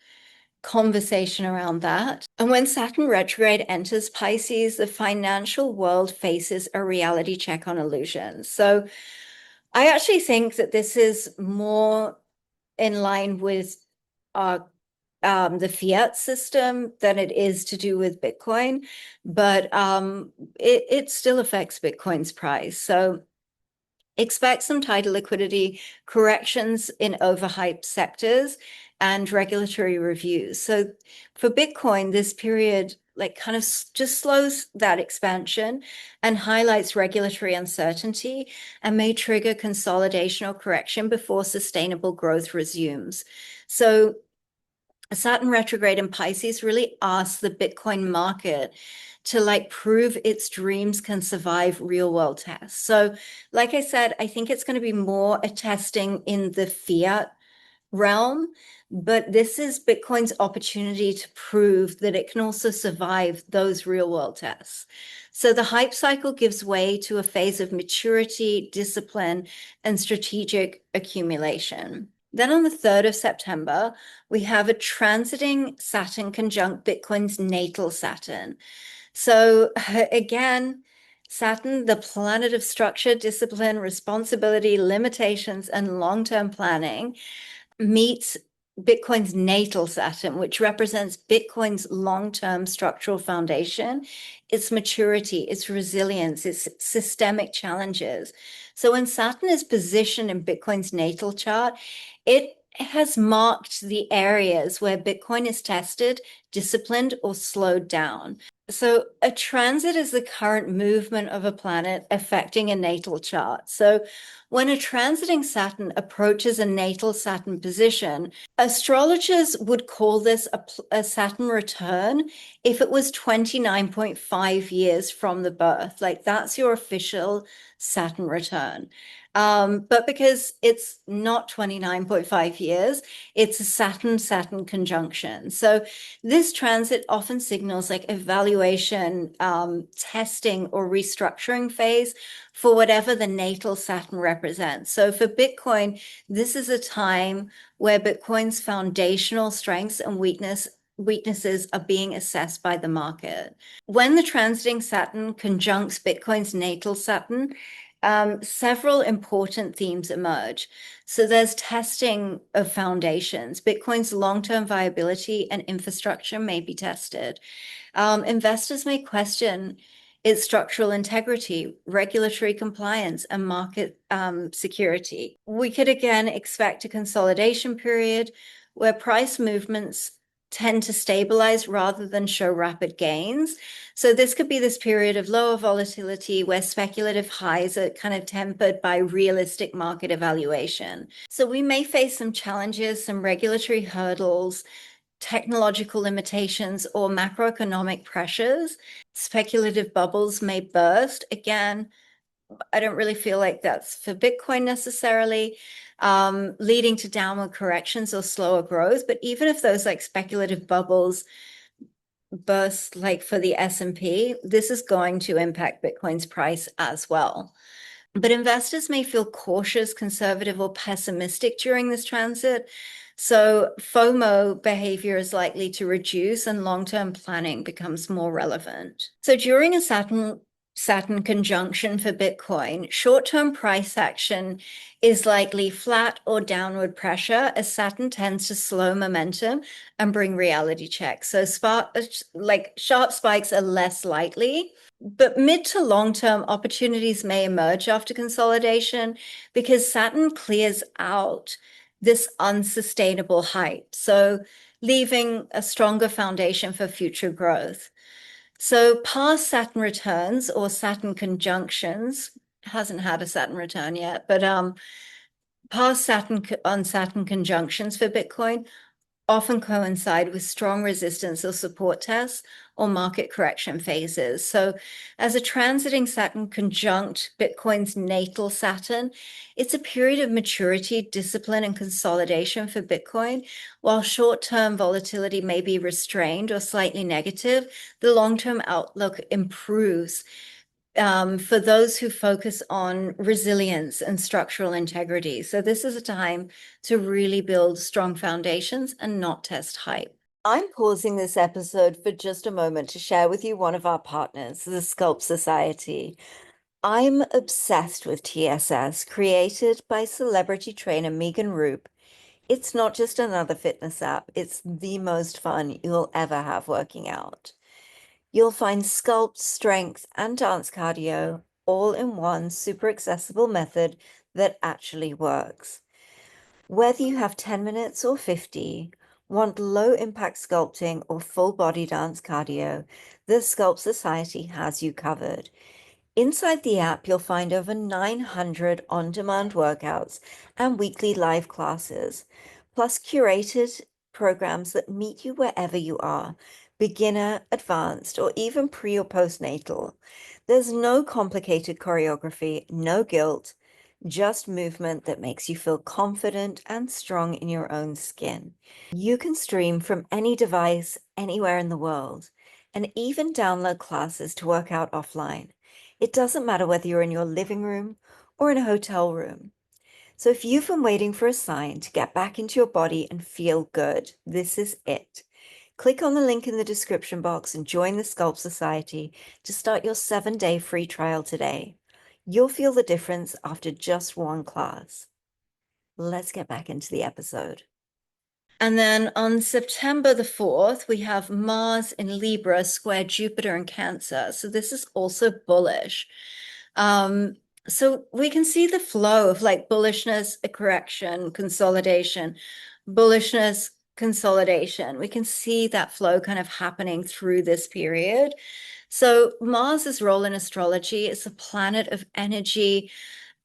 conversation around that. And when Saturn retrograde enters Pisces, the financial world faces a reality check on illusions. So I actually think that this is more in line with the fiat system than it is to do with Bitcoin, but it still affects Bitcoin's price. So expect some tighter liquidity, corrections in overhyped sectors, and regulatory reviews. So for Bitcoin, this period like kind of just slows that expansion and highlights regulatory uncertainty and may trigger consolidation or correction before sustainable growth resumes. So Saturn retrograde in Pisces really asks the Bitcoin market to like prove its dreams can survive real world tests. So, like I said, I think it's going to be more a testing in the fiat realm, but this is Bitcoin's opportunity to prove that it can also survive those real world tests. So the hype cycle gives way to a phase of maturity, discipline, and strategic accumulation. Then on the 3rd of September, we have a transiting Saturn conjunct Bitcoin's natal Saturn. So again, Saturn, the planet of structure, discipline, responsibility, limitations, and long-term planning, meets Bitcoin's natal Saturn, which represents Bitcoin's long-term structural foundation, its maturity, its resilience, its systemic challenges. So when Saturn is positioned in Bitcoin's natal chart, it has marked the areas where Bitcoin is tested, disciplined, or slowed down. So a transit is the current movement of a planet affecting a natal chart. So when a transiting Saturn approaches a natal Saturn position, astrologers would call this a Saturn return if it was 29.5 years from the birth. Like that's your official Saturn return. But because it's not 29.5 years, it's a Saturn-Saturn conjunction. So this transit often signals like evaluation, testing, or restructuring phase for whatever the natal Saturn represents. So for Bitcoin, this is a time where Bitcoin's foundational strengths and weaknesses are being assessed by the market. When the transiting Saturn conjuncts Bitcoin's natal Saturn, several important themes emerge. So there's testing of foundations. Bitcoin's long-term viability and infrastructure may be tested. Investors may question its structural integrity, regulatory compliance, and market security. We could again expect a consolidation period where price movements tend to stabilize rather than show rapid gains. So this could be this period of lower volatility where speculative highs are kind of tempered by realistic market evaluation. So we may face some challenges, some regulatory hurdles, technological limitations, or macroeconomic pressures. Speculative bubbles may burst. Again, I don't really feel like that's for Bitcoin necessarily, leading to downward corrections or slower growth. But even if those like speculative bubbles burst, like for the S&P, this is going to impact Bitcoin's price as well. But investors may feel cautious, conservative, or pessimistic during this transit. So FOMO behavior is likely to reduce and long-term planning becomes more relevant. So during a Saturn conjunction for Bitcoin, short-term price action is likely flat or downward pressure as Saturn tends to slow momentum and bring reality checks. So sharp spikes are less likely. But mid to long-term opportunities may emerge after consolidation because Saturn clears out this unsustainable height, so leaving a stronger foundation for future growth. So past Saturn returns or Saturn conjunctions, hasn't had a Saturn return yet, but past Saturn conjunctions for Bitcoin often coincide with strong resistance or support tests or market correction phases. So as a transiting Saturn conjunct Bitcoin's natal Saturn, it's a period of maturity, discipline, and consolidation for Bitcoin. While short-term volatility may be restrained or slightly negative, the long-term outlook improves for those who focus on resilience and structural integrity. So this is a time to really build strong foundations and not test hype. I'm pausing this episode for just a moment to share with you one of our partners, the Sculpt Society. I'm obsessed with TSS, created by celebrity trainer Megan Roop. It's not just another fitness app, it's the most fun you'll ever have working out. You'll find sculpt, strength, and dance cardio all in one super accessible method that actually works. Whether you have 10 minutes or 50, want low impact sculpting or full body dance cardio, the Sculpt Society has you covered. Inside the app, you'll find over 900 on-demand workouts and weekly live classes, plus curated programs that meet you wherever you are, beginner, advanced, or even pre or postnatal. There's no complicated choreography, no guilt, just movement that makes you feel confident and strong in your own skin. You can stream from any device anywhere in the world and even download classes to work out offline. It doesn't matter whether you're in your living room or in a hotel room. So if you've been waiting for a sign to get back into your body and feel good, this is it. Click on the link in the description box and join the Sculpt Society to start your 7-day free trial today. You'll feel the difference after just one class. Let's get back into the episode. And then on September the 4th, we have Mars in Libra square Jupiter in Cancer. So this is also bullish. So we can see the flow of like bullishness, a correction, consolidation, bullishness, consolidation. We can see that flow kind of happening through this period. So Mars's role in astrology is a planet of energy,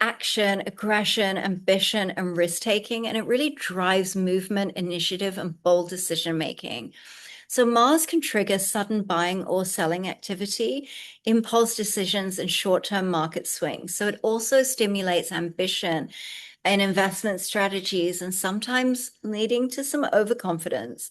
action, aggression, ambition, and risk-taking, and it really drives movement, initiative, and bold decision-making. So Mars can trigger sudden buying or selling activity, impulse decisions, and short-term market swings. So it also stimulates ambition and investment strategies, and sometimes leading to some overconfidence.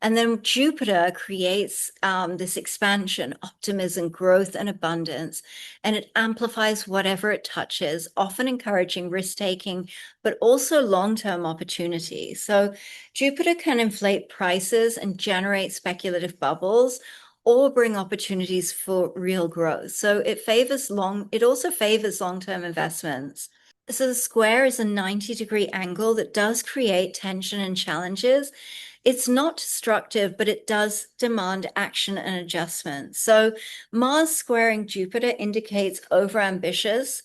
And then Jupiter creates this expansion, optimism, growth, and abundance, and it amplifies whatever it touches, often encouraging risk-taking, but also long-term opportunity. So Jupiter can inflate prices and generate speculative bubbles or bring opportunities for real growth. So it also favors long-term investments. So the square is a 90-degree angle that does create tension and challenges. It's not destructive, but it does demand action and adjustment. So Mars squaring Jupiter indicates overambition,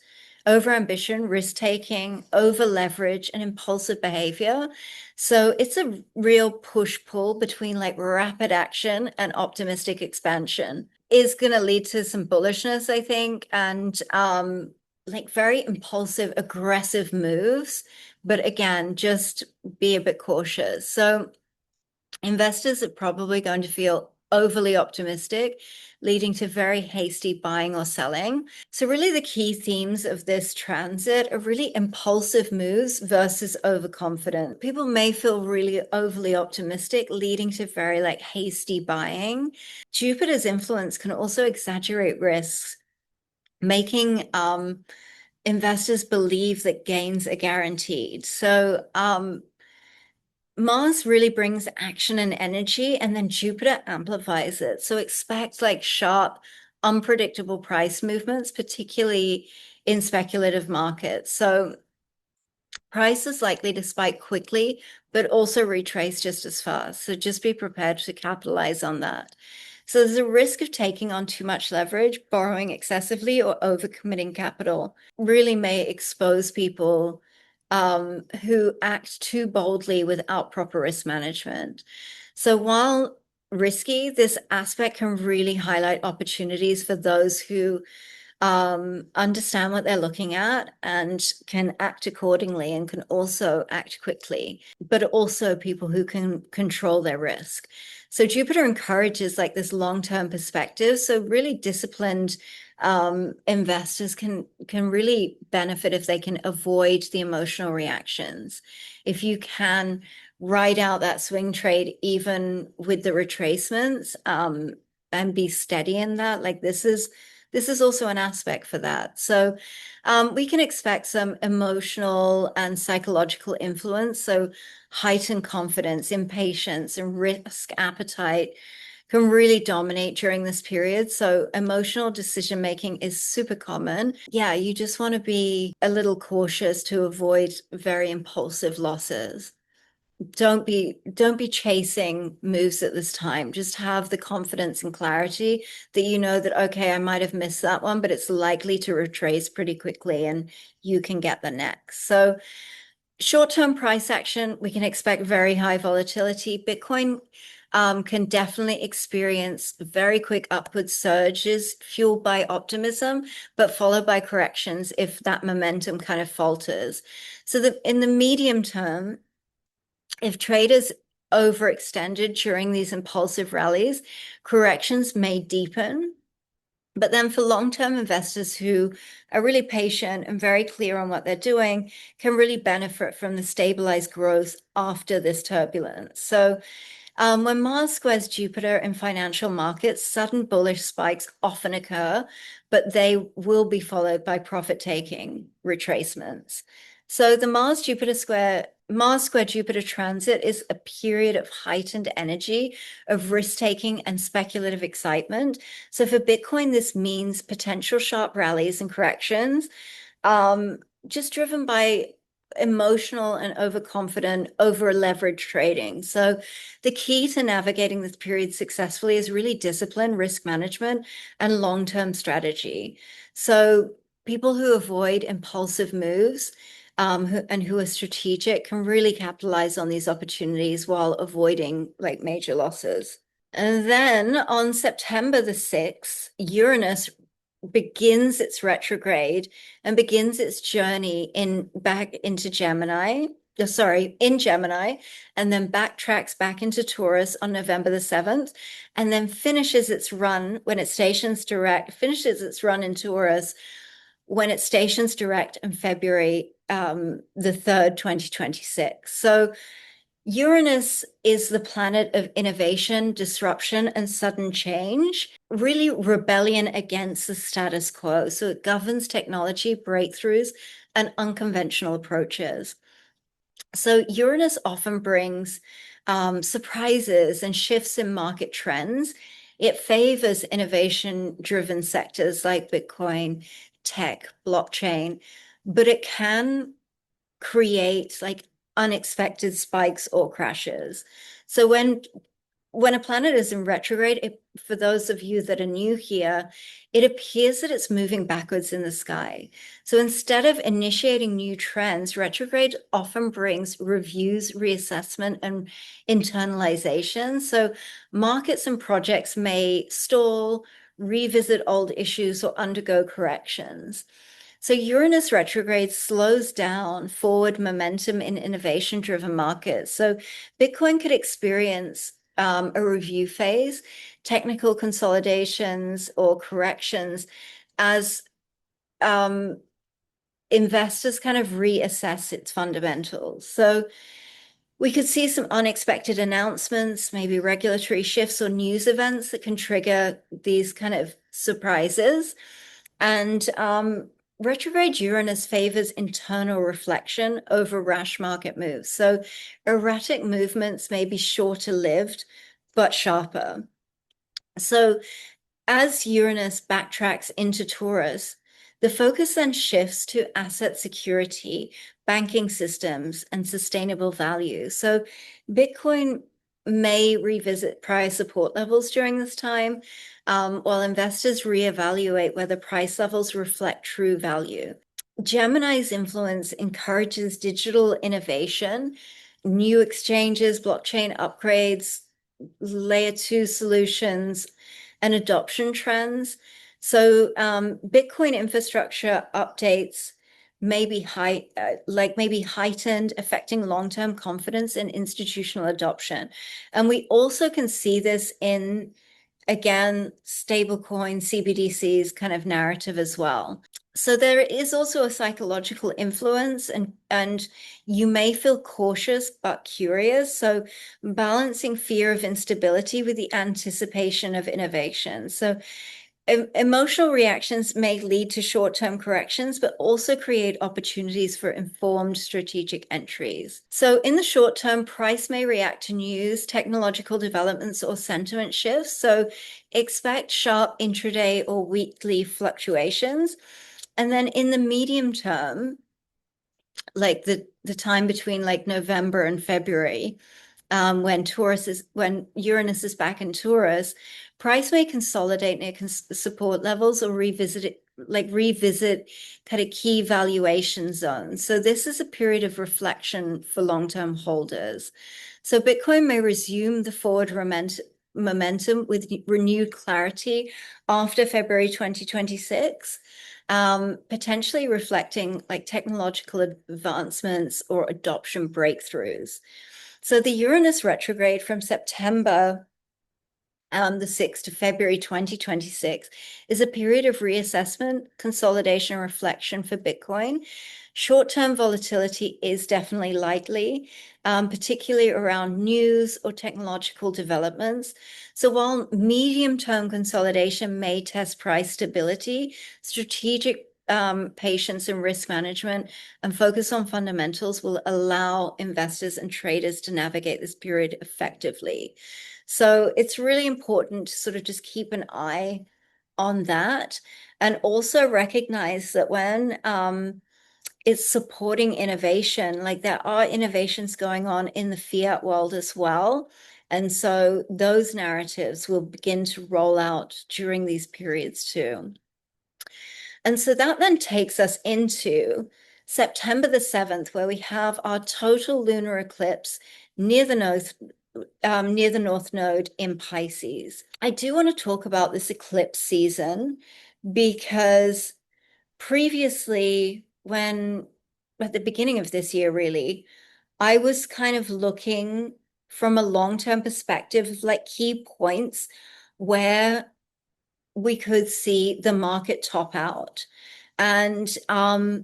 risk-taking, over-leverage, and impulsive behavior. So it's a real push-pull between like rapid action and optimistic expansion. Is going to lead to some bullishness, I think, and like very impulsive, aggressive moves. But again, just be a bit cautious. So investors are probably going to feel overly optimistic, leading to very hasty buying or selling. So really the key themes of this transit are really impulsive moves versus overconfident. People may feel really overly optimistic, leading to very like hasty buying. Jupiter's influence can also exaggerate risks, making investors believe that gains are guaranteed. So Mars really brings action and energy, and then Jupiter amplifies it. So expect like sharp, unpredictable price movements, particularly in speculative markets. So price is likely to spike quickly, but also retrace just as fast. So just be prepared to capitalize on that. So there's a risk of taking on too much leverage, borrowing excessively, or overcommitting capital. Really may expose people who act too boldly without proper risk management. So while risky, this aspect can really highlight opportunities for those who understand what they're looking at and can act accordingly and can also act quickly, but also people who can control their risk. So Jupiter encourages like this long-term perspective. So really disciplined investors can really benefit if they can avoid the emotional reactions. If you can ride out that swing trade, even with the retracements, and be steady in that, like this is also an aspect for that. So we can expect some emotional and psychological influence. So heightened confidence, impatience, and risk appetite can really dominate during this period. So emotional decision making is super common. Yeah, you just want to be a little cautious to avoid very impulsive losses. Don't be chasing moves at this time. Just have the confidence and clarity that you know that, okay, I might have missed that one, but it's likely to retrace pretty quickly and you can get the next. So short-term price action, we can expect very high volatility. Bitcoin can definitely experience very quick upward surges fueled by optimism, but followed by corrections if that momentum kind of falters. So in the medium term, if traders overextended during these impulsive rallies, corrections may deepen. But then for long-term investors who are really patient and very clear on what they're doing, can really benefit from the stabilized growth after this turbulence. So when Mars squares Jupiter in financial markets, sudden bullish spikes often occur, but they will be followed by profit-taking retracements. So the Mars square Jupiter transit is a period of heightened energy, of risk-taking and speculative excitement. So for Bitcoin, this means potential sharp rallies and corrections, just driven by emotional and overconfident, over-leveraged trading. So the key to navigating this period successfully is really discipline, risk management, and long-term strategy. So people who avoid impulsive moves and who are strategic can really capitalize on these opportunities while avoiding like major losses. And then on September the 6th, Uranus begins its retrograde and begins its journey back into Gemini. In Gemini, and then backtracks back into Taurus on November the 7th, and then finishes its run in Taurus when it stations direct in February the 3rd, 2026. So Uranus is the planet of innovation, disruption, and sudden change, really rebellion against the status quo. So it governs technology, breakthroughs, and unconventional approaches. So Uranus often brings surprises and shifts in market trends. It favors innovation-driven sectors like Bitcoin, tech, blockchain, but it can create like unexpected spikes or crashes. So when a planet is in retrograde, for those of you that are new here, it appears that it's moving backwards in the sky. So instead of initiating new trends, retrograde often brings reviews, reassessment, and internalization. So markets and projects may stall, revisit old issues, or undergo corrections. So Uranus retrograde slows down forward momentum in innovation-driven markets. So Bitcoin could experience a review phase, technical consolidations or corrections as investors kind of reassess its fundamentals. So we could see some unexpected announcements, maybe regulatory shifts or news events that can trigger these kind of surprises. And retrograde Uranus favors internal reflection over rash market moves. So erratic movements may be shorter lived, but sharper. So as Uranus backtracks into Taurus, the focus then shifts to asset security, banking systems, and sustainable value. So Bitcoin may revisit prior support levels during this time, while investors reevaluate whether price levels reflect true value. Gemini's influence encourages digital innovation, new exchanges, blockchain upgrades, layer 2 solutions, and adoption trends. So Bitcoin infrastructure updates may be heightened, affecting long-term confidence in institutional adoption. And we also can see this in, again, stablecoin, CBDCs kind of narrative as well. So there is also a psychological influence, and you may feel cautious but curious. So balancing fear of instability with the anticipation of innovation. So emotional reactions may lead to short-term corrections, but also create opportunities for informed strategic entries. So in the short term, price may react to news, technological developments, or sentiment shifts. So expect sharp intraday or weekly fluctuations. And then in the medium term, like the time between like November and February, when Uranus is back in Taurus, price may consolidate near support levels or revisit kind of key valuation zones. So this is a period of reflection for long-term holders. So Bitcoin may resume the forward momentum with renewed clarity after February 2026. Potentially reflecting like technological advancements or adoption breakthroughs. So the Uranus retrograde from September the 6th to February 2026 is a period of reassessment, consolidation, and reflection for Bitcoin. Short-term volatility is definitely likely, particularly around news or technological developments. So while medium-term consolidation may test price stability, strategic patience and risk management and focus on fundamentals will allow investors and traders to navigate this period effectively. So it's really important to sort of just keep an eye on that and also recognize that when it's supporting innovation, like there are innovations going on in the fiat world as well. And so those narratives will begin to roll out during these periods too. And so that then takes us into September the 7th, where we have our total lunar eclipse near the North Node in Pisces. I do want to talk about this eclipse season because previously, when at the beginning of this year, really, I was kind of looking from a long-term perspective of like key points where we could see the market top out. And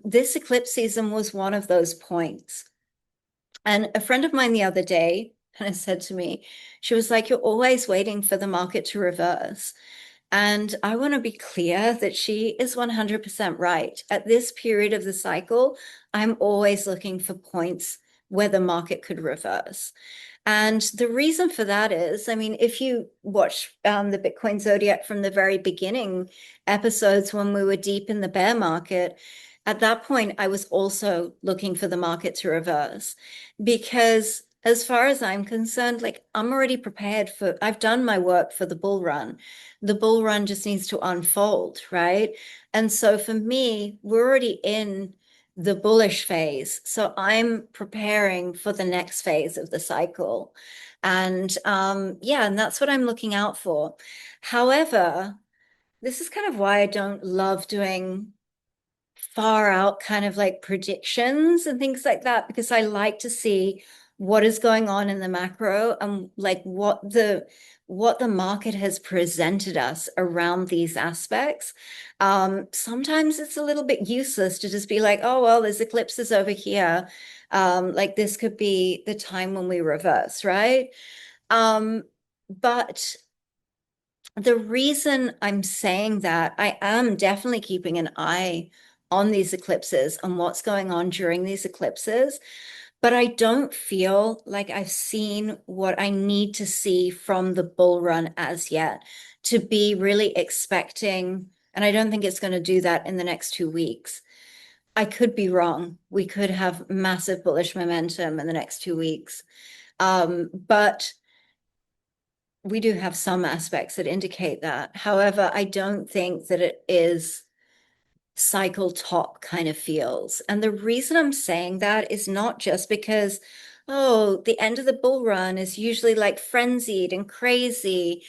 this eclipse season was one of those points. And a friend of mine the other day kind of said to me, she was like, "You're always waiting for the market to reverse." And I want to be clear that she is 100% right. At this period of the cycle, I'm always looking for points where the market could reverse. And the reason for that is, I mean, if you watch the Bitcoin Zodiac from the very beginning episodes when we were deep in the bear market, at that point, I was also looking for the market to reverse because as far as I'm concerned, like I'm already prepared for, I've done my work for the bull run. The bull run just needs to unfold, right? And so for me, we're already in the bullish phase. So I'm preparing for the next phase of the cycle. And yeah, and that's what I'm looking out for. However, this is kind of why I don't love doing far out kind of like predictions and things like that, because I like to see what is going on in the macro and like what the market has presented us around these aspects. Sometimes it's a little bit useless to just be like, oh, well, there's eclipses over here. Like this could be the time when we reverse, right? But the reason I'm saying that, I am definitely keeping an eye on these eclipses and what's going on during these eclipses, but I don't feel like I've seen what I need to see from the bull run as yet to be really expecting, and I don't think it's going to do that in the next 2 weeks. I could be wrong. We could have massive bullish momentum in the next 2 weeks. But we do have some aspects that indicate that. However, I don't think that it is cycle top kind of feels. And the reason I'm saying that is not just because, oh, the end of the bull run is usually like frenzied and crazy.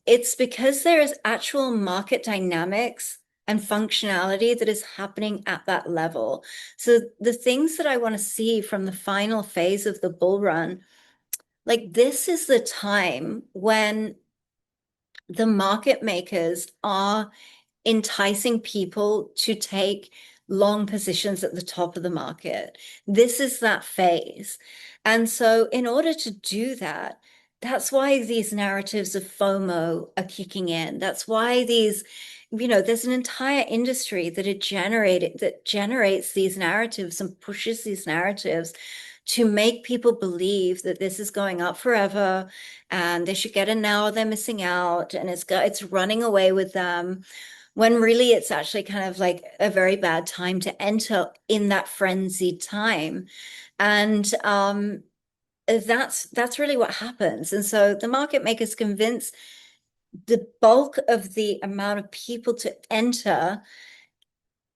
It's because there is actual market dynamics and functionality that is happening at that level. So the things that I want to see from the final phase of the bull run, like this is the time when the market makers are enticing people to take long positions at the top of the market. This is that phase. And so, in order to do that, that's why these narratives of FOMO are kicking in. That's why these, there's an entire industry that generates these narratives and pushes these narratives to make people believe that this is going up forever and they should get it now or they're missing out and it's running away with them, when really it's actually kind of like a very bad time to enter in that frenzied time. And that's really what happens. And so the market makers convince the bulk of the amount of people to enter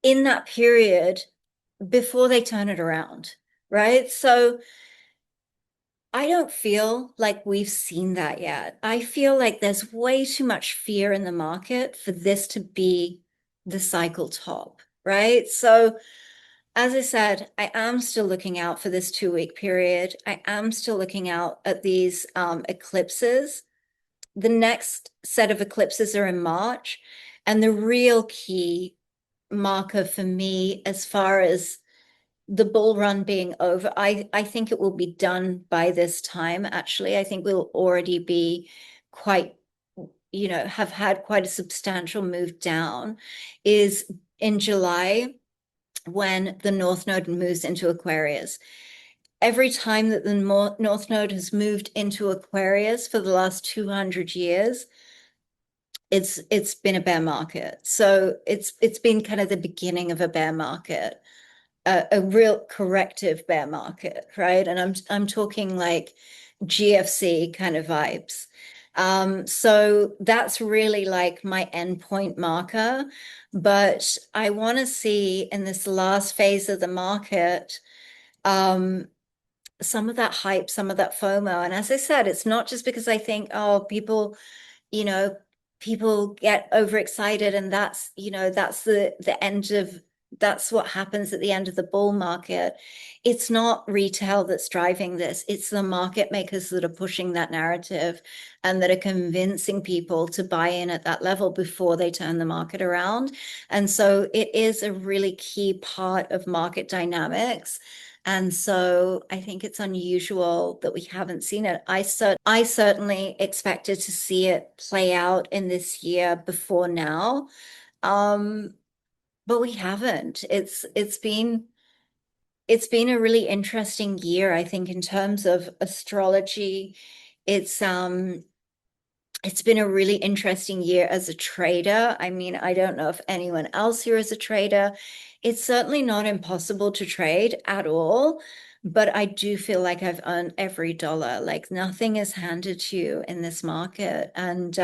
in that period before they turn it around, right? So I don't feel like we've seen that yet. I feel like there's way too much fear in the market for this to be the cycle top, right? So as I said, I am still looking out for this 2 week period. I am still looking out at these eclipses. The next set of eclipses are in March, and the real key marker for me, as far as the bull run being over, I think it will be done by this time, actually. I think we'll already be quite, have had quite a substantial move down, is in July when the North Node moves into Aquarius. Every time that the North Node has moved into Aquarius for the last 200 years, it's been a bear market. So it's been kind of the beginning of a bear market, a real corrective bear market, right? And I'm talking like GFC kind of vibes. So that's really like my endpoint marker. But I want to see in this last phase of the market, um, some of that hype, some of that FOMO. And as I said, it's not just because I think, oh, you know, people get overexcited and that's the end of that's what happens at the end of the bull market. It's not retail that's driving this. It's the market makers that are pushing that narrative and that are convincing people to buy in at that level before they turn the market around. And so it is a really key part of market dynamics. And so I think it's unusual that we haven't seen it. I certainly expected to see it play out in this year before now. Um, but we haven't. It's been a really interesting year, I think, in terms of astrology. It's it's been a really interesting year as a trader. I mean, I don't know if anyone else here is a trader. It's certainly not impossible to trade at all, but I do feel like I've earned every dollar. Like nothing is handed to you in this market. And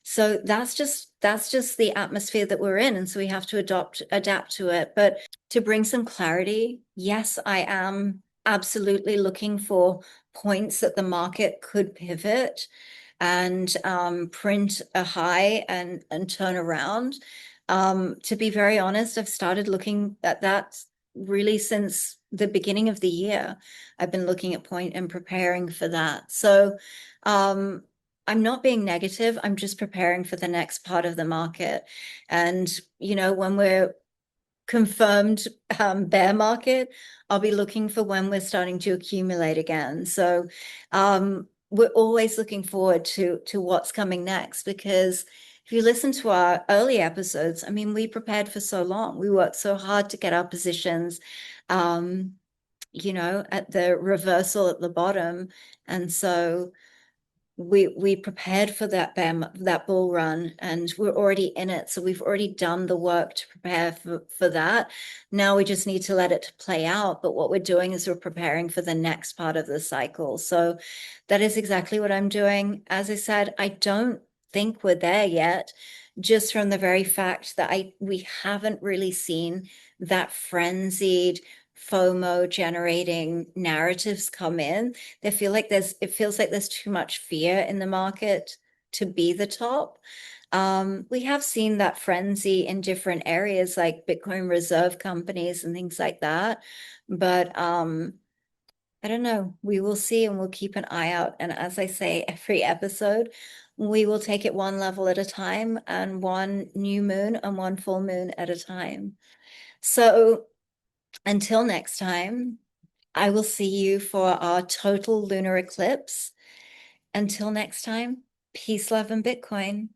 so that's just the atmosphere that we're in. And so we have to adapt to it. But to bring some clarity, yes, I am absolutely looking for points that the market could pivot and print a high and turn around. To be very honest, I've started looking at that really since the beginning of the year. I've been looking at point and preparing for that. So I'm not being negative. I'm just preparing for the next part of the market. And, when we're confirmed bear market, I'll be looking for when we're starting to accumulate again. So we're always looking forward to what's coming next, because if you listen to our early episodes, I mean, we prepared for so long. We worked so hard to get our positions, um, at the reversal at the bottom. And so we prepared for that bull run, and we're already in it, so we've already done the work to prepare for that. Now we just need to let it play out, but what we're doing is we're preparing for the next part of the cycle. So that is exactly what I'm doing. As I said, I don't think we're there yet, just from the very fact that we haven't really seen that frenzied FOMO generating narratives come in. It feels like there's too much fear in the market to be the top. We have seen that frenzy in different areas like Bitcoin reserve companies and things like that. But I don't know. We will see, and we'll keep an eye out. And as I say, every episode, we will take it one level at a time, and one new moon and one full moon at a time. So until next time, I will see you for our total lunar eclipse. Until next time, peace, love, and Bitcoin.